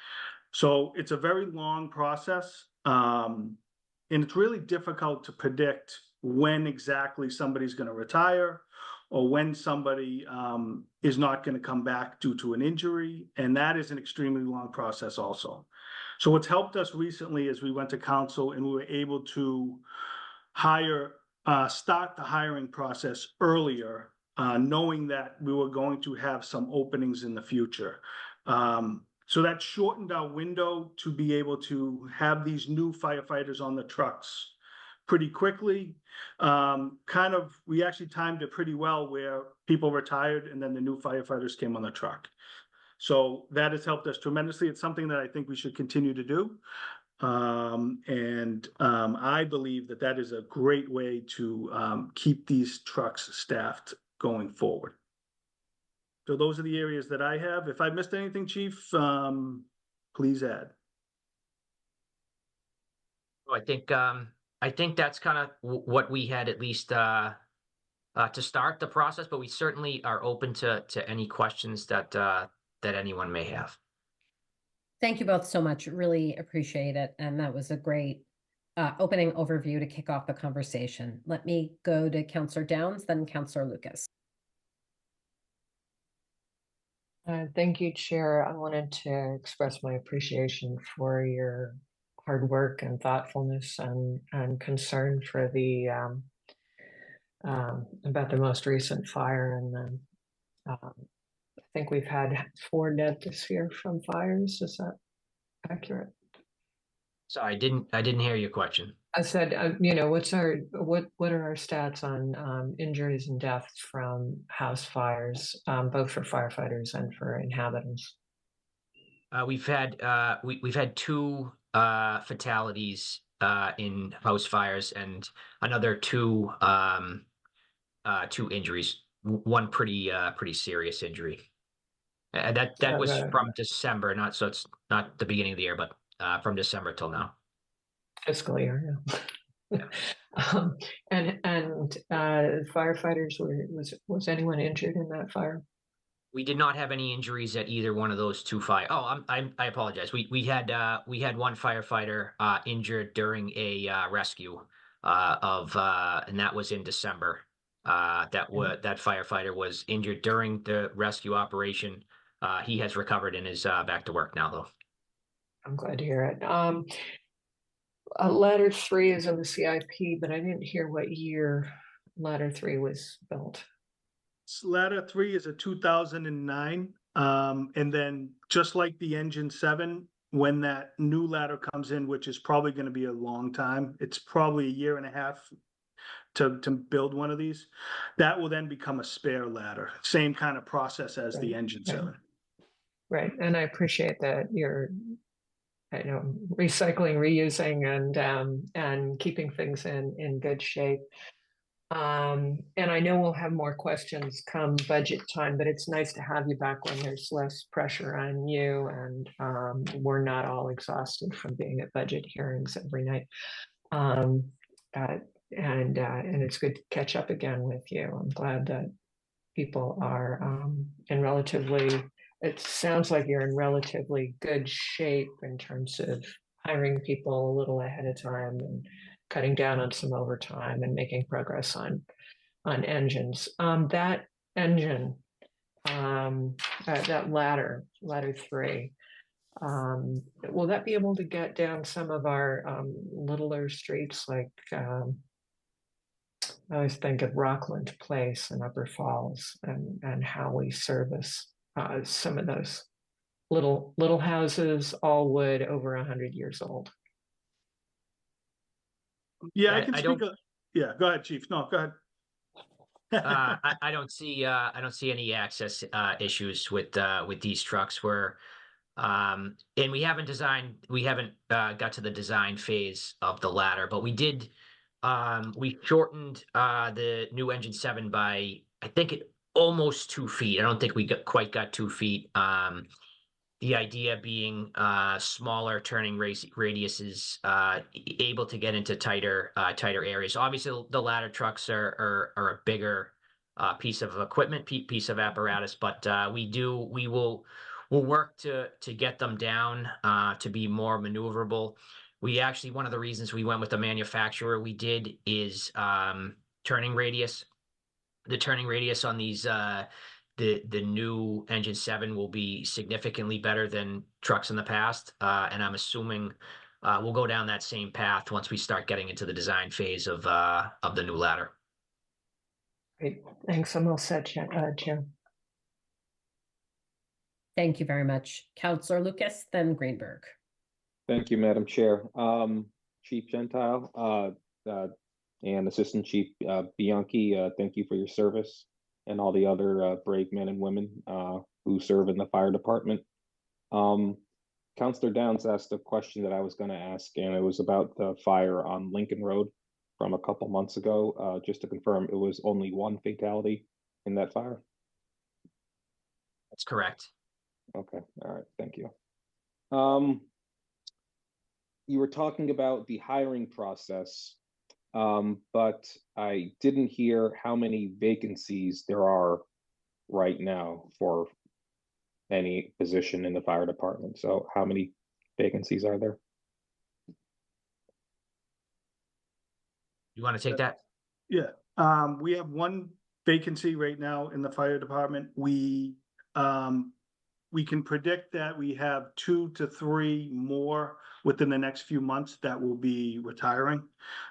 So it's a very long process, and it's really difficult to predict when exactly somebody's going to retire or when somebody is not going to come back due to an injury, and that is an extremely long process also. So what's helped us recently is we went to council and we were able to start the hiring process earlier, knowing that we were going to have some openings in the future. So that shortened our window to be able to have these new firefighters on the trucks pretty quickly. We actually timed it pretty well, where people retired and then the new firefighters came on the truck. So that has helped us tremendously. It's something that I think we should continue to do. I believe that that is a great way to keep these trucks staffed going forward. So those are the areas that I have. If I missed anything, Chief, please add. I think that's kind of what we had, at least to start the process, but we certainly are open to any questions that anyone may have. Thank you both so much. Really appreciate it. And that was a great opening overview to kick off the conversation. Let me go to Councillor Downs, then Councillor Lucas. Thank you, Chair. I wanted to express my appreciation for your hard work and thoughtfulness and concern for the about the most recent fire. And I think we've had 4 dead this year from fires. Is that accurate? Sorry, I didn't hear your question. I said, what are our stats on injuries and deaths from house fires, both for firefighters and for inhabitants? We've had 2 fatalities in house fires, and another 2 injuries. One pretty serious injury. That was the from December, not, so it's not the beginning of the year, but from December till now. fiscal year. Yeah. And firefighters was anyone injured in that fire? We did not have any injuries at either one of those two fire. Oh, I apologize. We had one firefighter injured during a rescue and that was in December. That firefighter was injured during the rescue operation. He has recovered and is back to work now, though. I'm glad to hear it. Ladder 3 is in the CIP, but I didn't hear what year Ladder 3 was built. Ladder 3 is a 2009. And then just like the engine 7, when that new ladder comes in, which is probably going to be a long time, it's probably a year and a half to build one of these, that will then become a spare ladder. Same kind of process as the engine 7. Right. And I appreciate that you're recycling, reusing, and keeping things in good shape. And I know we'll have more questions come budget time, but it's nice to have you back when there's less pressure on you and we're not all exhausted from being at budget hearings every night. And it's good to catch up again with you. I'm glad that people are it sounds like you're in relatively good shape in terms of hiring people a little ahead of time and cutting down on some overtime and making progress on engines. That engine, that ladder 3, will that be able to get down some of our littler streets like I always think of Rockland Place and Upper Falls and how we service some of those little houses, all wood, over 100 years old. Yeah, I can speak. Yeah, go ahead, Chief. No, go ahead. I don't see any access issues with these trucks and we haven't got to the design phase of the ladder, but we shortened the new engine 7 by, I think, almost 2 feet. I don't think we quite got 2 feet. The idea being smaller turning radiuses, able to get into tighter areas. Obviously, the ladder trucks are a bigger piece of equipment, piece of apparatus, but we'll work to get them down to be more maneuverable. One of the reasons we went with the manufacturer we did is turning radius. The turning radius on these the new engine 7 will be significantly better than trucks in the past, and I'm assuming we'll go down that same path once we start getting into the design phase of the new ladder. Great, thanks. I'm all set, Jim. Thank you very much. Councillor Lucas, then Greenberg. Thank you, Madam Chair. Chief Gentile and Assistant Chief Bianchi, thank you for your service, and all the other brave men and women who serve in the fire department. Councillor Downs asked a question that I was going to ask, and it was about the fire on Lincoln Road from a couple months ago. Just to confirm, it was only one fatality in that fire? That's correct. Okay, all right, thank you. You were talking about the hiring process, but I didn't hear how many vacancies there are right now for any position in the fire department. So how many vacancies are there? You want to take that? Yeah, we have one vacancy right now in the fire department. We can predict that we have 2 to 3 more within the next few months that will be retiring.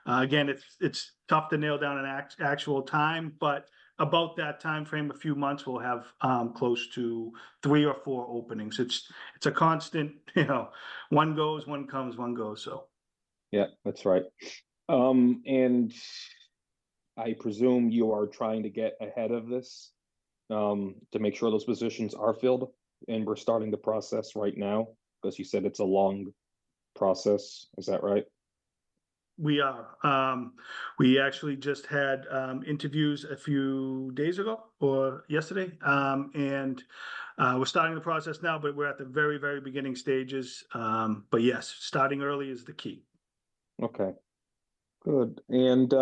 Again, it's tough to nail down an actual time, but about that time frame, a few months, we'll have close to 3 or 4 openings. It's a constant, one goes, one comes, one goes. So yeah, that's right. And I presume you are trying to get ahead of this to make sure those positions are filled, and we're starting the process right now, because you said it's a long process. Is that right? We are. We actually just had interviews a few days ago or yesterday, and We're starting the process now, but we're at the very, very beginning stages. But yes, starting early is the key. Okay, good. And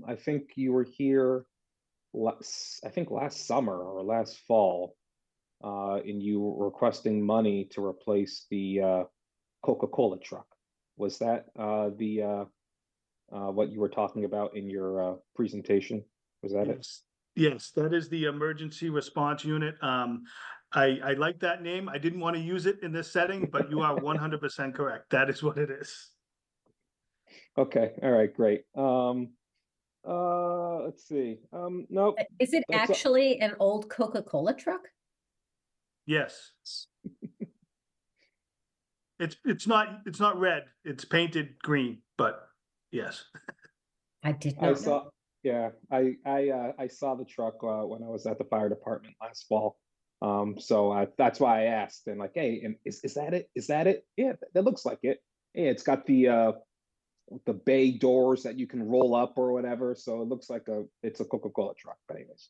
I think you were here I think last summer or last fall, and you were requesting money to replace the Coca-Cola truck. Was that what you were talking about in your presentation? Was that it? Yes, yes, that is the emergency response unit. I like that name. I didn't want to use it in this setting, but you are 100% correct. That is what it is. Okay, all right, great. Let's see. Nope. Is it That's a- actually an old Coca-Cola truck? Yes. It's not red. It's painted green, but yes. I did I not know. saw, yeah, I saw the truck when I was at the fire department last fall. So that's why I asked. And like, hey, and is that it? Is that it? Yeah, that looks like it. Yeah, it's got the bay doors that you can roll up or whatever. So it looks like it's a Coca-Cola truck. But anyways,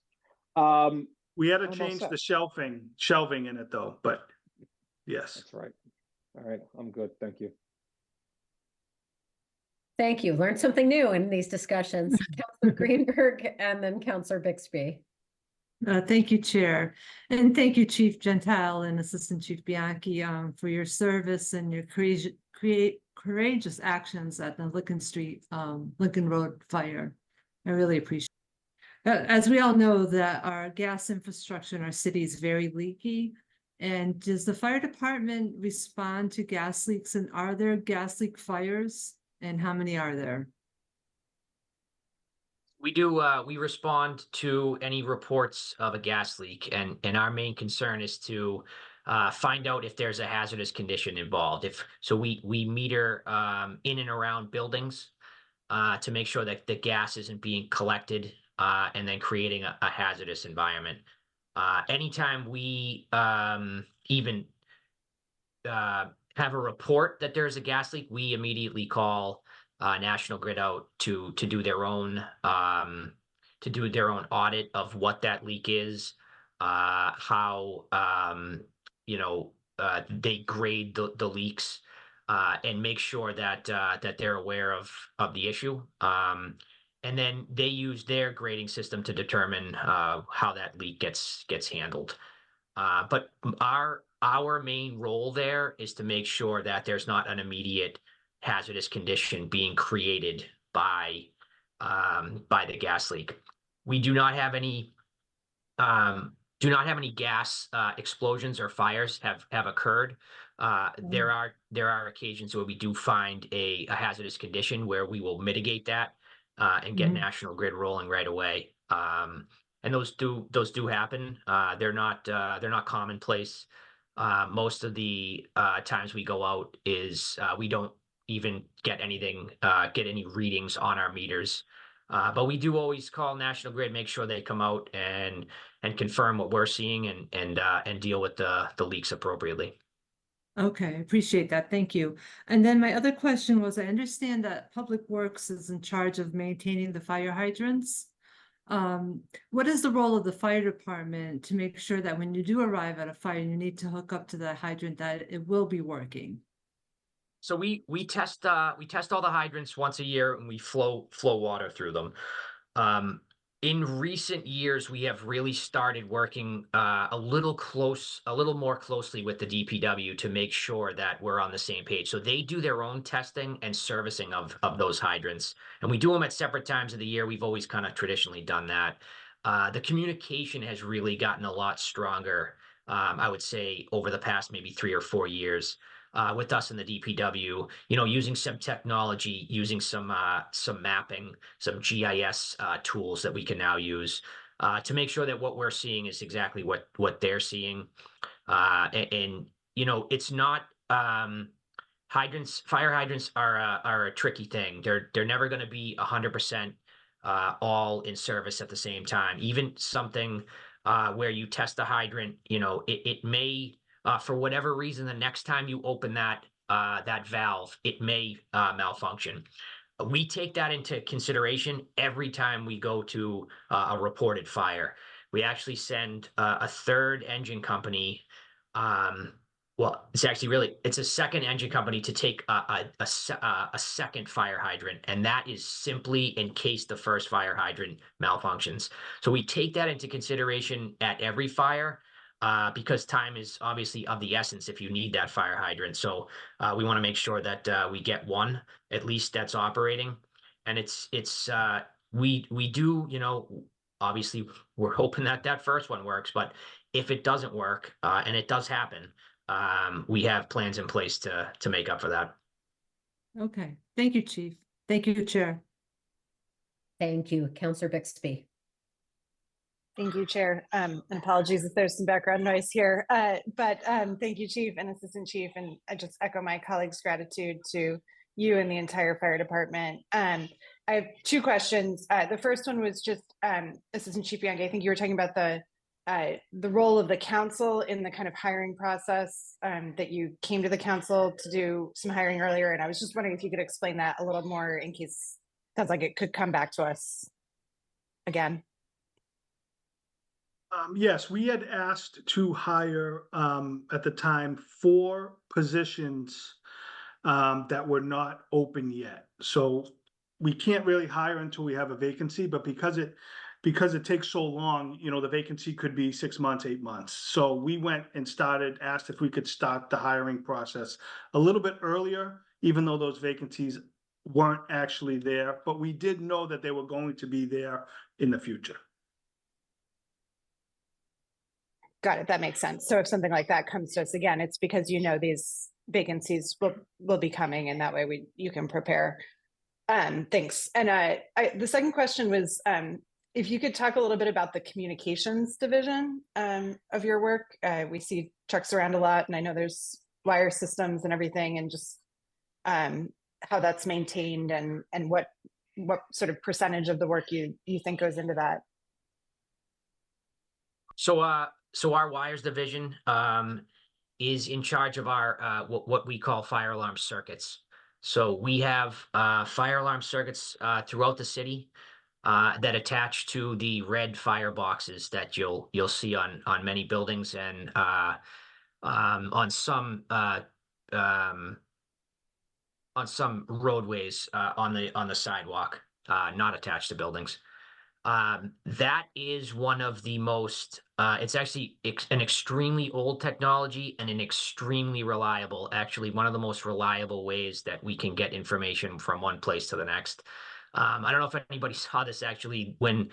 We had to I'm all change set. the shelving in it though, but yes. That's right. All right, I'm good. Thank you. Thank you. Learned something new in these discussions. Councilor Greenberg and then Councilor Bixby. Thank you, Chair. And thank you, Chief Gentile and Assistant Chief Bianchi, for your service and your courageous actions at the Lincoln Road fire. I really appreciate it. As we all know, that our gas infrastructure in our city is very leaky. And does the fire department respond to gas leaks? And are there gas leak fires? And how many are there? We do, we respond to any reports of a gas leak, and our main concern is to find out if there's a hazardous condition involved. So we meter in and around buildings to make sure that the gas isn't being collected and then creating a hazardous environment. Anytime we even have a report that there's a gas leak, we immediately call National Grid out to do their own audit of what that leak is, how they grade the leaks, and make sure that they're aware of the issue. And then they use their grading system to determine how that leak gets handled. But our main role there is to make sure that there's not an immediate hazardous condition being created by the gas leak. We do not have any gas explosions or fires have occurred. There are occasions where we do find a hazardous condition where we will mitigate that and get National Grid rolling right away. And those do happen. They're not commonplace. Most of the times we go out is we don't even get any readings on our meters. But we do always call National Grid, make sure they come out and confirm what we're seeing and deal with the leaks appropriately. Okay, I appreciate that. Thank you. And then my other question was, I understand that Public Works is in charge of maintaining the fire hydrants. What is the role of the fire department to make sure that when you do arrive at a fire, you need to hook up to the hydrant, that it will be working? So we test all the hydrants once a year, and we flow water through them. In recent years, we have really started working a little more closely with the DPW to make sure that we're on the same page. So they do their own testing and servicing of those hydrants, and we do them at separate times of the year. We've always kind of traditionally done that. The communication has really gotten a lot stronger, I would say, over the past maybe 3 or 4 years. With us in the DPW, using some technology, using some mapping, some GIS tools that we can now use to make sure that what we're seeing is exactly what they're seeing. And it's not hydrants. Fire hydrants are a tricky thing. They're never going to be 100% all in service at the same time. Even something where you test a hydrant, it may. For whatever reason, the next time you open that valve, it may malfunction. We take that into consideration every time we go to a reported fire. We actually send a third engine company Well, it's actually it's a second engine company to take a second fire hydrant, and that is simply in case the first fire hydrant malfunctions. So we take that into consideration at every fire, because time is obviously of the essence if you need that fire hydrant. So we want to make sure that we get one at least that's operating, and we do, obviously we're hoping that that first one works, but if it doesn't work, and it does happen, we have plans in place to make up for that. Okay, thank you, Chief. Thank you, Chair. Thank you, Counselor Bixby. Thank you, Chair. And apologies if there's some background noise here, but thank you, Chief and Assistant Chief, and I just echo my colleagues' gratitude to you and the entire fire department. I have two questions. The first one was just Assistant Chief Young, I think you were talking about the role of the council in the kind of hiring process, that you came to the council to do some hiring earlier, and I was just wondering if you could explain that a little more in case it sounds like it could come back to us again. Yes, we had asked to hire at the time 4 positions that were not open yet. So we can't really hire until we have a vacancy, but because it takes so long, the vacancy could be 6 months, 8 months. So we went and asked if we could start the hiring process a little bit earlier, even though those vacancies weren't actually there, but we did know that they were going to be there in the future. Got it. That makes sense. So if something like that comes to us again, it's because these vacancies will be coming, and that way you can prepare. Thanks. And the second question was if you could talk a little bit about the communications division of your work. We see trucks around a lot, and I know there's wire systems and everything, and just how that's maintained and what sort of percentage of the work you think goes into that. So our wires division is in charge of our what we call fire alarm circuits. So we have fire alarm circuits throughout the city that attach to the red fire boxes that you'll see on many buildings, and on some roadways on the sidewalk, not attached to buildings. That is one of the most, it's actually an extremely old technology and an extremely reliable, actually one of the most reliable ways that we can get information from one place to the next. I don't know if anybody saw this actually when,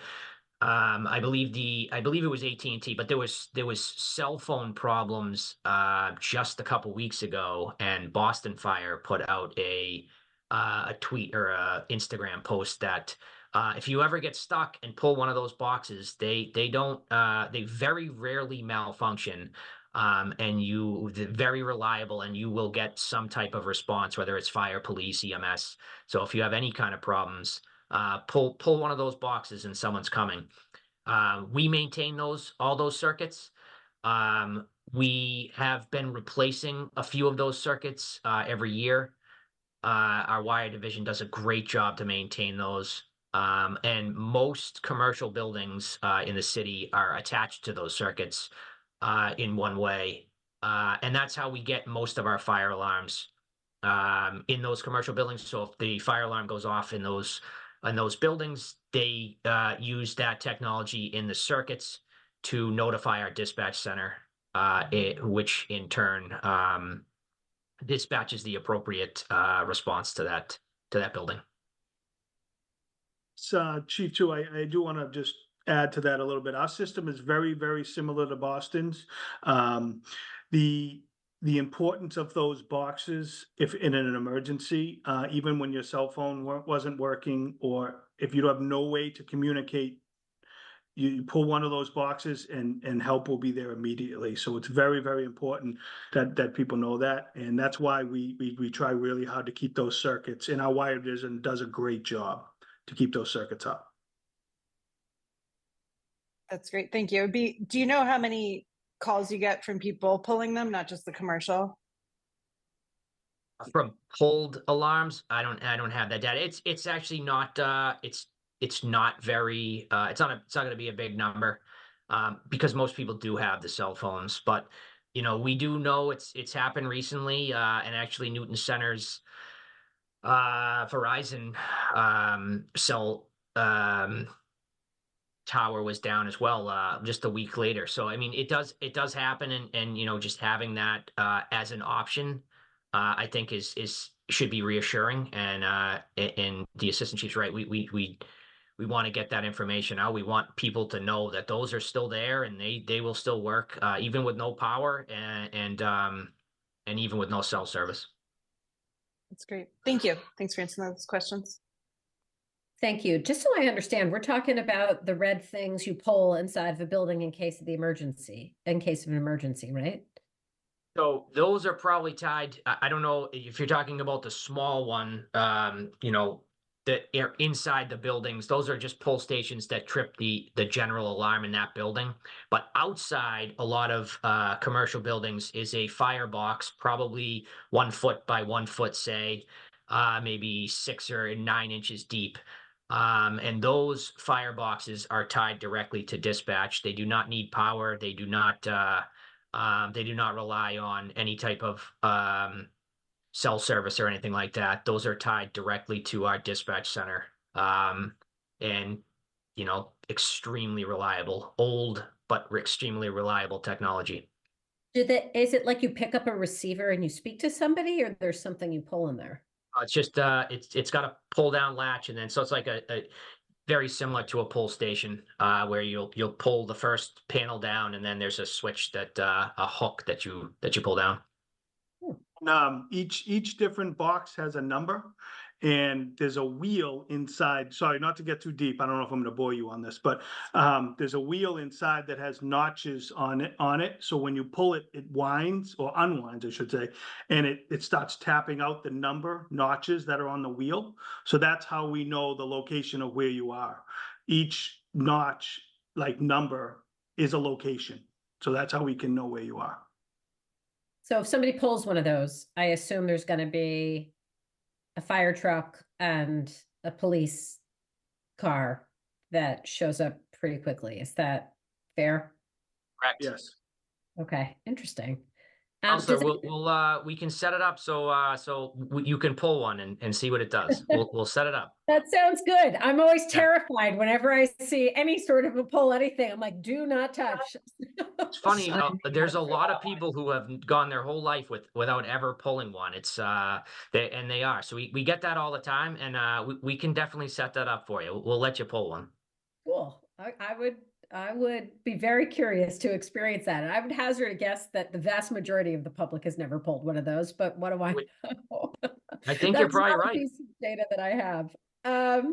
I believe it was AT&T, but there was cell phone problems just a couple weeks ago, and Boston Fire put out a tweet or a Instagram post that if you ever get stuck and pull one of those boxes, they very rarely malfunction, and they're very reliable, and you will get some type of response, whether it's fire, police, EMS. So if you have any kind of problems, pull one of those boxes and someone's coming. We maintain all those circuits. We have been replacing a few of those circuits every year. Our wire division does a great job to maintain those. And most commercial buildings in the city are attached to those circuits in one way. And that's how we get most of our fire alarms in those commercial buildings. So if the fire alarm goes off in those buildings, they use that technology in the circuits to notify our dispatch center, which in turn dispatches the appropriate response to that building. Chief, too, I do want to just add to that a little bit. Our system is very, very similar to Boston's. The importance of those boxes, if in an emergency, even when your cell phone wasn't working, or if you have no way to communicate, you pull one of those boxes and help will be there immediately. So it's very, very important that people know that. And that's why we try really hard to keep those circuits, and our wire division does a great job to keep those circuits up. That's great. Thank you. Do you know how many calls you get from people pulling them, not just the commercial? From pulled alarms, I don't have that data. It's actually not it's not very it's not going to be a big number because most people do have the cell phones. But you know, we do know it's happened recently, and actually Newton Center's Verizon cell tower was down as well, just a week later. So I mean, it does happen, and you know, just having that as an option, I think is should be reassuring. And the assistant chief's right. We want to get that information out. We want people to know that those are still there and they will still work, even with no power and even with no cell service. That's great. Thank you. Thanks for answering those questions. Thank you. Just so I understand, we're talking about the red things you pull inside of a building in case of in case of an emergency, right? So those are probably tied. I don't know if you're talking about the small one, you know, that are inside the buildings. Those are just pull stations that trip the general alarm in that building. But outside a lot of commercial buildings is a firebox, probably 1 foot by 1 foot, say, maybe 6 or 9 inches deep. And those fireboxes are tied directly to dispatch. They do not need power. They do not rely on any type of cell service or anything like that. Those are tied directly to our dispatch center. And you know, extremely reliable, old but extremely reliable technology. Is it like you pick up a receiver and you speak to somebody, or there's something you pull in there? It's just it's got a pull down latch, and then so it's like a very similar to a pull station, where you'll pull the first panel down, and then there's a switch that a hook that you pull down. Each different box has a number, and there's a wheel inside. Sorry, not to get too deep. I don't know if I'm going to bore you on this, but there's a wheel inside that has notches on it. So when you pull it, it winds or unwinds, I should say, and it starts tapping out the number notches that are on the wheel. So that's how we know the location of where you are. Each notch, like number, is a location. So that's how we can know where you are. So if somebody pulls one of those, I assume there's going to be a fire truck and a police car that shows up pretty quickly. Is that fair? Correct. Yes. Okay, interesting. Counselor, we can set it up so you can pull one and see what it does. We'll set it up. That sounds good. I'm always terrified whenever I see any sort of a pull anything. I'm like, do not touch. It's funny, there's a lot of people who have gone their whole life without ever pulling one. It's they are. So we get that all the time, and we can definitely set that up for you. We'll let you pull one. Cool. I would be very curious to experience that. And I would hazard a guess that the vast majority of the public has never pulled one of those, but what do I know? I think you're probably right. Piece of data that I have.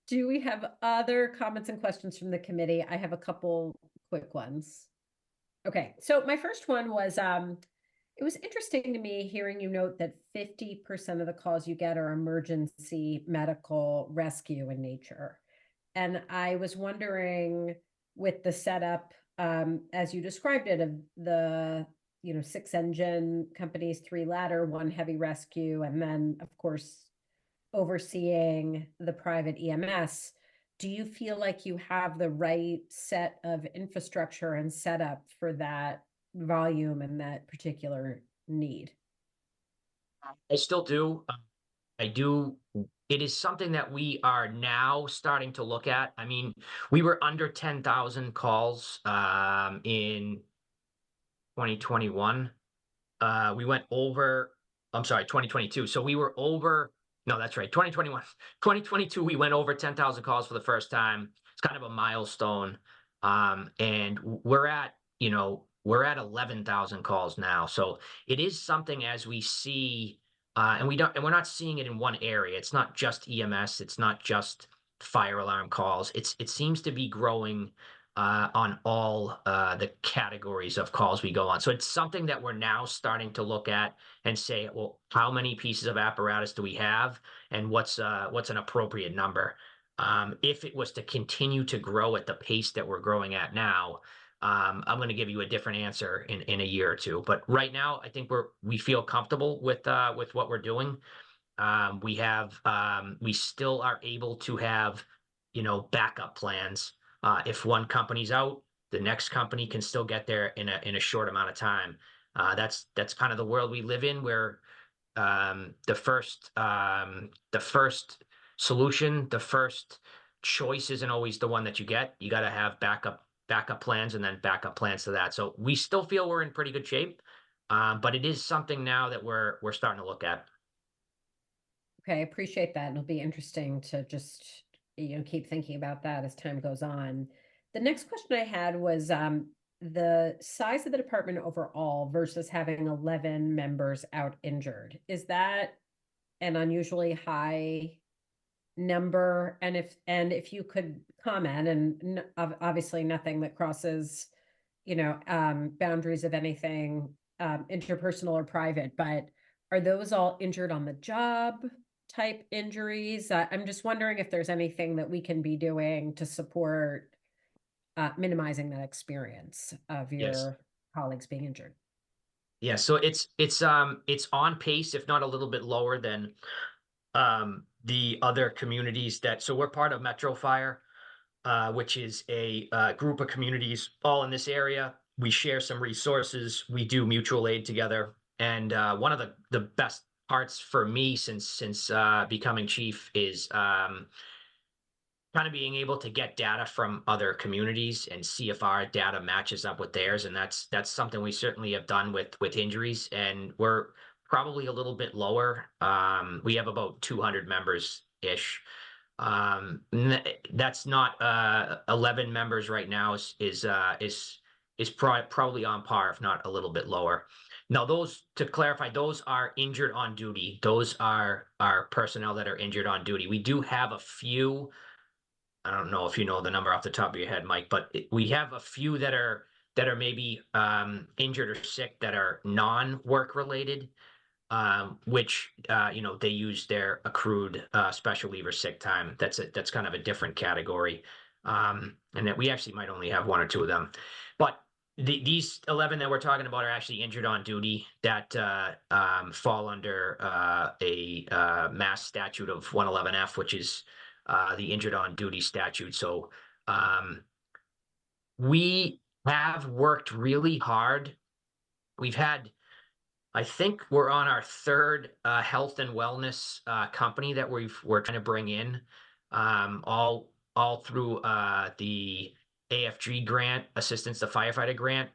Do we have other comments and questions from the committee? I have a couple quick ones. Okay, so my first one was, it was interesting to me hearing you note that 50% of the calls you get are emergency medical rescue in nature. And I was wondering, with the setup, as you described it, of the 6 engine companies, 3 ladder, 1 heavy rescue, and then of course overseeing the private EMS, do you feel like you have the right set of infrastructure and setup for that volume and that particular need? I still do. I do. It is something that we are now starting to look at. I mean, we were under 10,000 calls in 2021. We went over, I'm sorry, 2022. So we were over, no, that's right, 2021. 2022, we went over 10,000 calls for the first time. It's kind of a milestone. And we're at 11,000 calls now. So it is something, as we see, and we're not seeing it in one area. It's not just EMS. It's not just fire alarm calls. It seems to be growing on all the categories of calls we go on. So it's something that we're now starting to look at and say, well, how many pieces of apparatus do we have, and what's an appropriate number? If it was to continue to grow at the pace that we're growing at now, I'm going to give you a different answer in a year or two. But right now, I think we feel comfortable with what we're doing. We still are able to have, backup plans. If one company's out, the next company can still get there in a short amount of time. That's kind of the world we live in, where the first solution, the first choice isn't always the one that you get. You got to have backup plans and then backup plans to that. So we still feel we're in pretty good shape, but it is something now that we're starting to look at. Okay, I appreciate that. It'll be interesting to just, keep thinking about that as time goes on. The next question I had was the size of the department overall versus having 11 members out injured. Is that an unusually high number? And if you could comment, and obviously nothing that crosses, boundaries of anything interpersonal or private, but are those all injured on the job type injuries? I'm just wondering if there's anything that we can be doing to support minimizing that experience of Yes. your colleagues being injured. Yeah, so it's on pace, if not a little bit lower than the other communities so we're part of Metro Fire, which is a group of communities all in this area. We share some resources. We do mutual aid together. And one of the best parts for me since becoming chief is kind of being able to get data from other communities and see if our data matches up with theirs. And that's something we certainly have done with injuries. And we're probably a little bit lower. We have about 200 members-ish. That's not 11 members right now is probably on par, if not a little bit lower. Now, to clarify, those are injured on duty. Those are our personnel that are injured on duty. We do have a few. I don't know if you know the number off the top of your head, Mike, but we have a few that are maybe injured or sick that are non-work related, which they use their accrued special leave or sick time. That's kind of a different category, and that we actually might only have one or two of them. But these 11 that we're talking about are actually injured on duty that fall under a Mass statute of 111F, which is the injured on duty statute. So we have worked really hard. I think we're on our third health and wellness company that we're trying to bring in, all through the AFG grant, Assistance to Firefighter grant.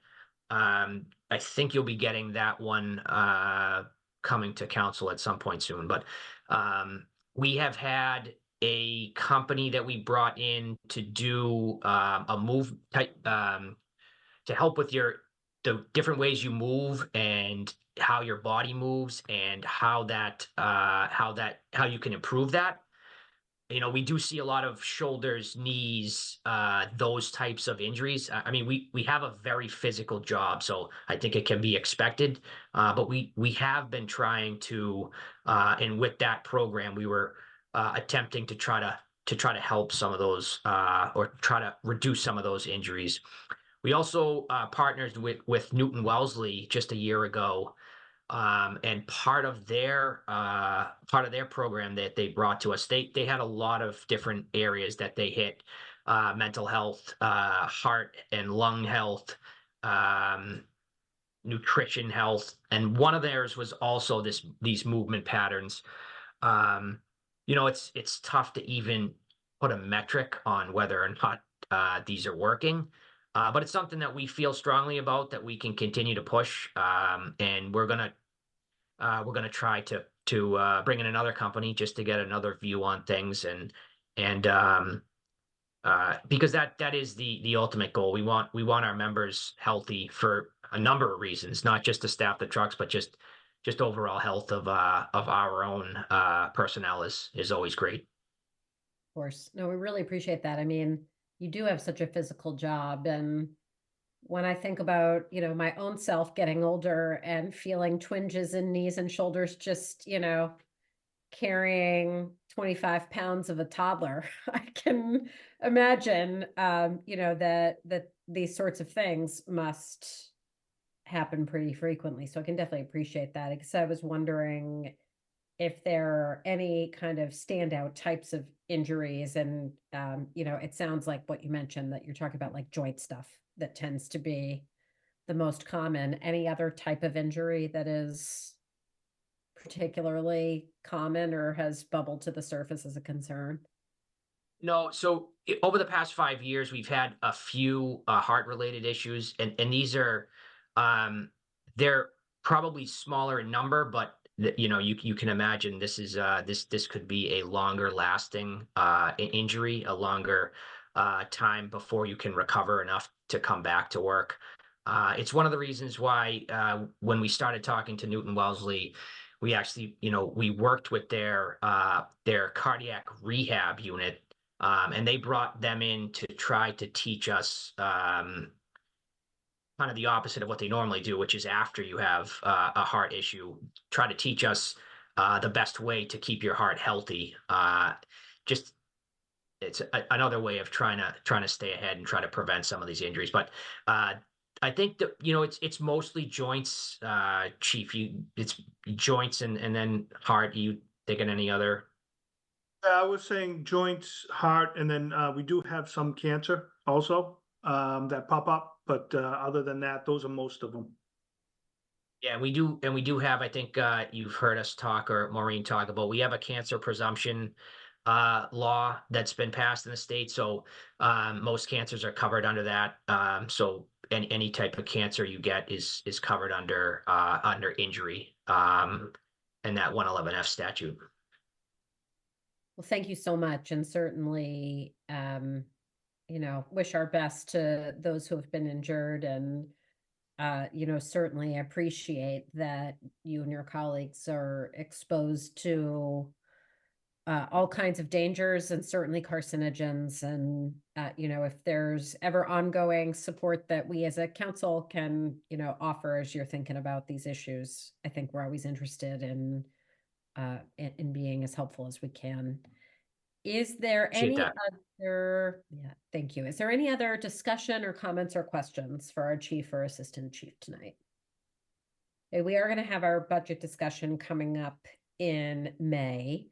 I think you'll be getting that one coming to council at some point soon. But we have had a company that we brought in to do a move type to help with the different ways you move and how your body moves and how you can improve that. We do see a lot of shoulders, knees, those types of injuries. I mean, we have a very physical job, so I think it can be expected. But we have been trying to, and with that program, we were attempting to try to help some of those or try to reduce some of those injuries. We also partnered with Newton Wellesley just a year ago, and part of their program that they brought to us, they had a lot of different areas that they hit: mental health, heart and lung health, nutrition health, and one of theirs was also these movement patterns. It's tough to even put a metric on whether or not these are working. But it's something that we feel strongly about, that we can continue to push, and we're gonna try to bring in another company just to get another view on things, and because that is the ultimate goal. We want our members healthy for a number of reasons, not just to staff the trucks, but just overall health of our own personnel is always great. Of course. No, we really appreciate that. I mean, you do have such a physical job. And when I think about, my own self getting older and feeling twinges in knees and shoulders, just, carrying 25 pounds of a toddler, I can imagine, that these sorts of things must happen pretty frequently. So I can definitely appreciate that. Because I was wondering if there are any kind of standout types of injuries. And, it sounds like what you mentioned, that you're talking about like joint stuff that tends to be the most common. Any other type of injury that is particularly common or has bubbled to the surface as a concern? No, so over the past 5 years, we've had a few heart-related issues, and these are they're probably smaller in number, but you know, you can imagine this is this could be a longer lasting injury, a longer time before you can recover enough to come back to work. It's one of the reasons why when we started talking to Newton Wellesley, we actually, you know, we worked with their cardiac rehab unit, and they brought them in to try to teach us kind of the opposite of what they normally do, which is after you have a heart issue, try to teach us the best way to keep your heart healthy. Just it's another way of trying to stay ahead and try to prevent some of these injuries. But I think that, you know, it's mostly joints, Chief. It's joints and then heart. You thinking any other? I was saying joints, heart, and then we do have some cancer also that pop up. But other than that, those are most of them. Yeah, we do, and we do have, I think you've heard us talk, or Maureen talk about, we have a cancer presumption law that's been passed in the state. So most cancers are covered under that. So any type of cancer you get is covered under injury and that 111F statute. Well, thank you so much. And certainly, you know, wish our best to those who have been injured, and, you know, certainly appreciate that you and your colleagues are exposed to all kinds of dangers and certainly carcinogens. And, you know, if there's ever ongoing support that we as a council can, you know, offer as you're thinking about these issues, I think we're always interested in being as helpful as we can. Is there Appreciate any that. other, yeah, thank you. Is there any other discussion or comments or questions for our chief or assistant chief tonight? Okay, we are going to have our budget discussion coming up in May.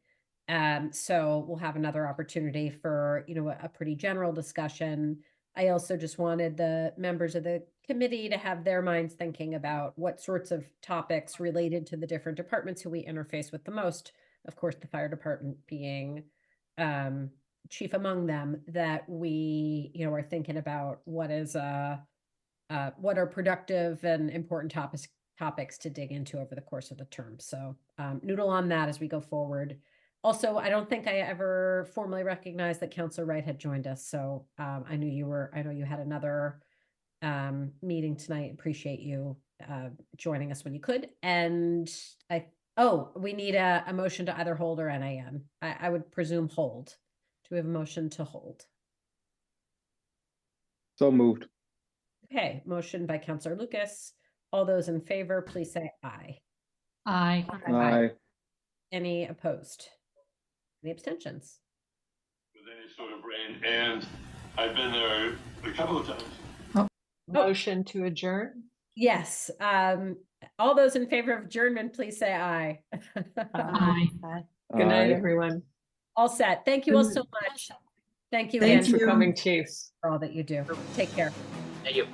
So we'll have another opportunity for, you know, a pretty general discussion. I also just wanted the members of the committee to have their minds thinking about what sorts of topics related to the different departments who we interface with the most, of course, the fire department being chief among them, that we, you know, are thinking about what is what are productive and important topics to dig into over the course of the term. So noodle on that as we go forward. Also, I don't think I ever formally recognized that Councilor Wright had joined us. So I know you had another meeting tonight. Appreciate you joining us when you could. And we need a motion to either hold or NAM. I would presume hold. Do we have a motion to hold? So moved. Okay, motion by Councilor Lucas. All those in favor, please say aye. Aye. Aye. Any opposed? Any abstentions? With any sort of rain, and I've been there a couple of times. Motion to adjourn? Yes. All those in favor of adjournment, please say aye. Aye. Good night, Aye. everyone. All set. Thank you all so much. Thank you Thanks again for coming, Chiefs. for all that you do. Take care. Thank you.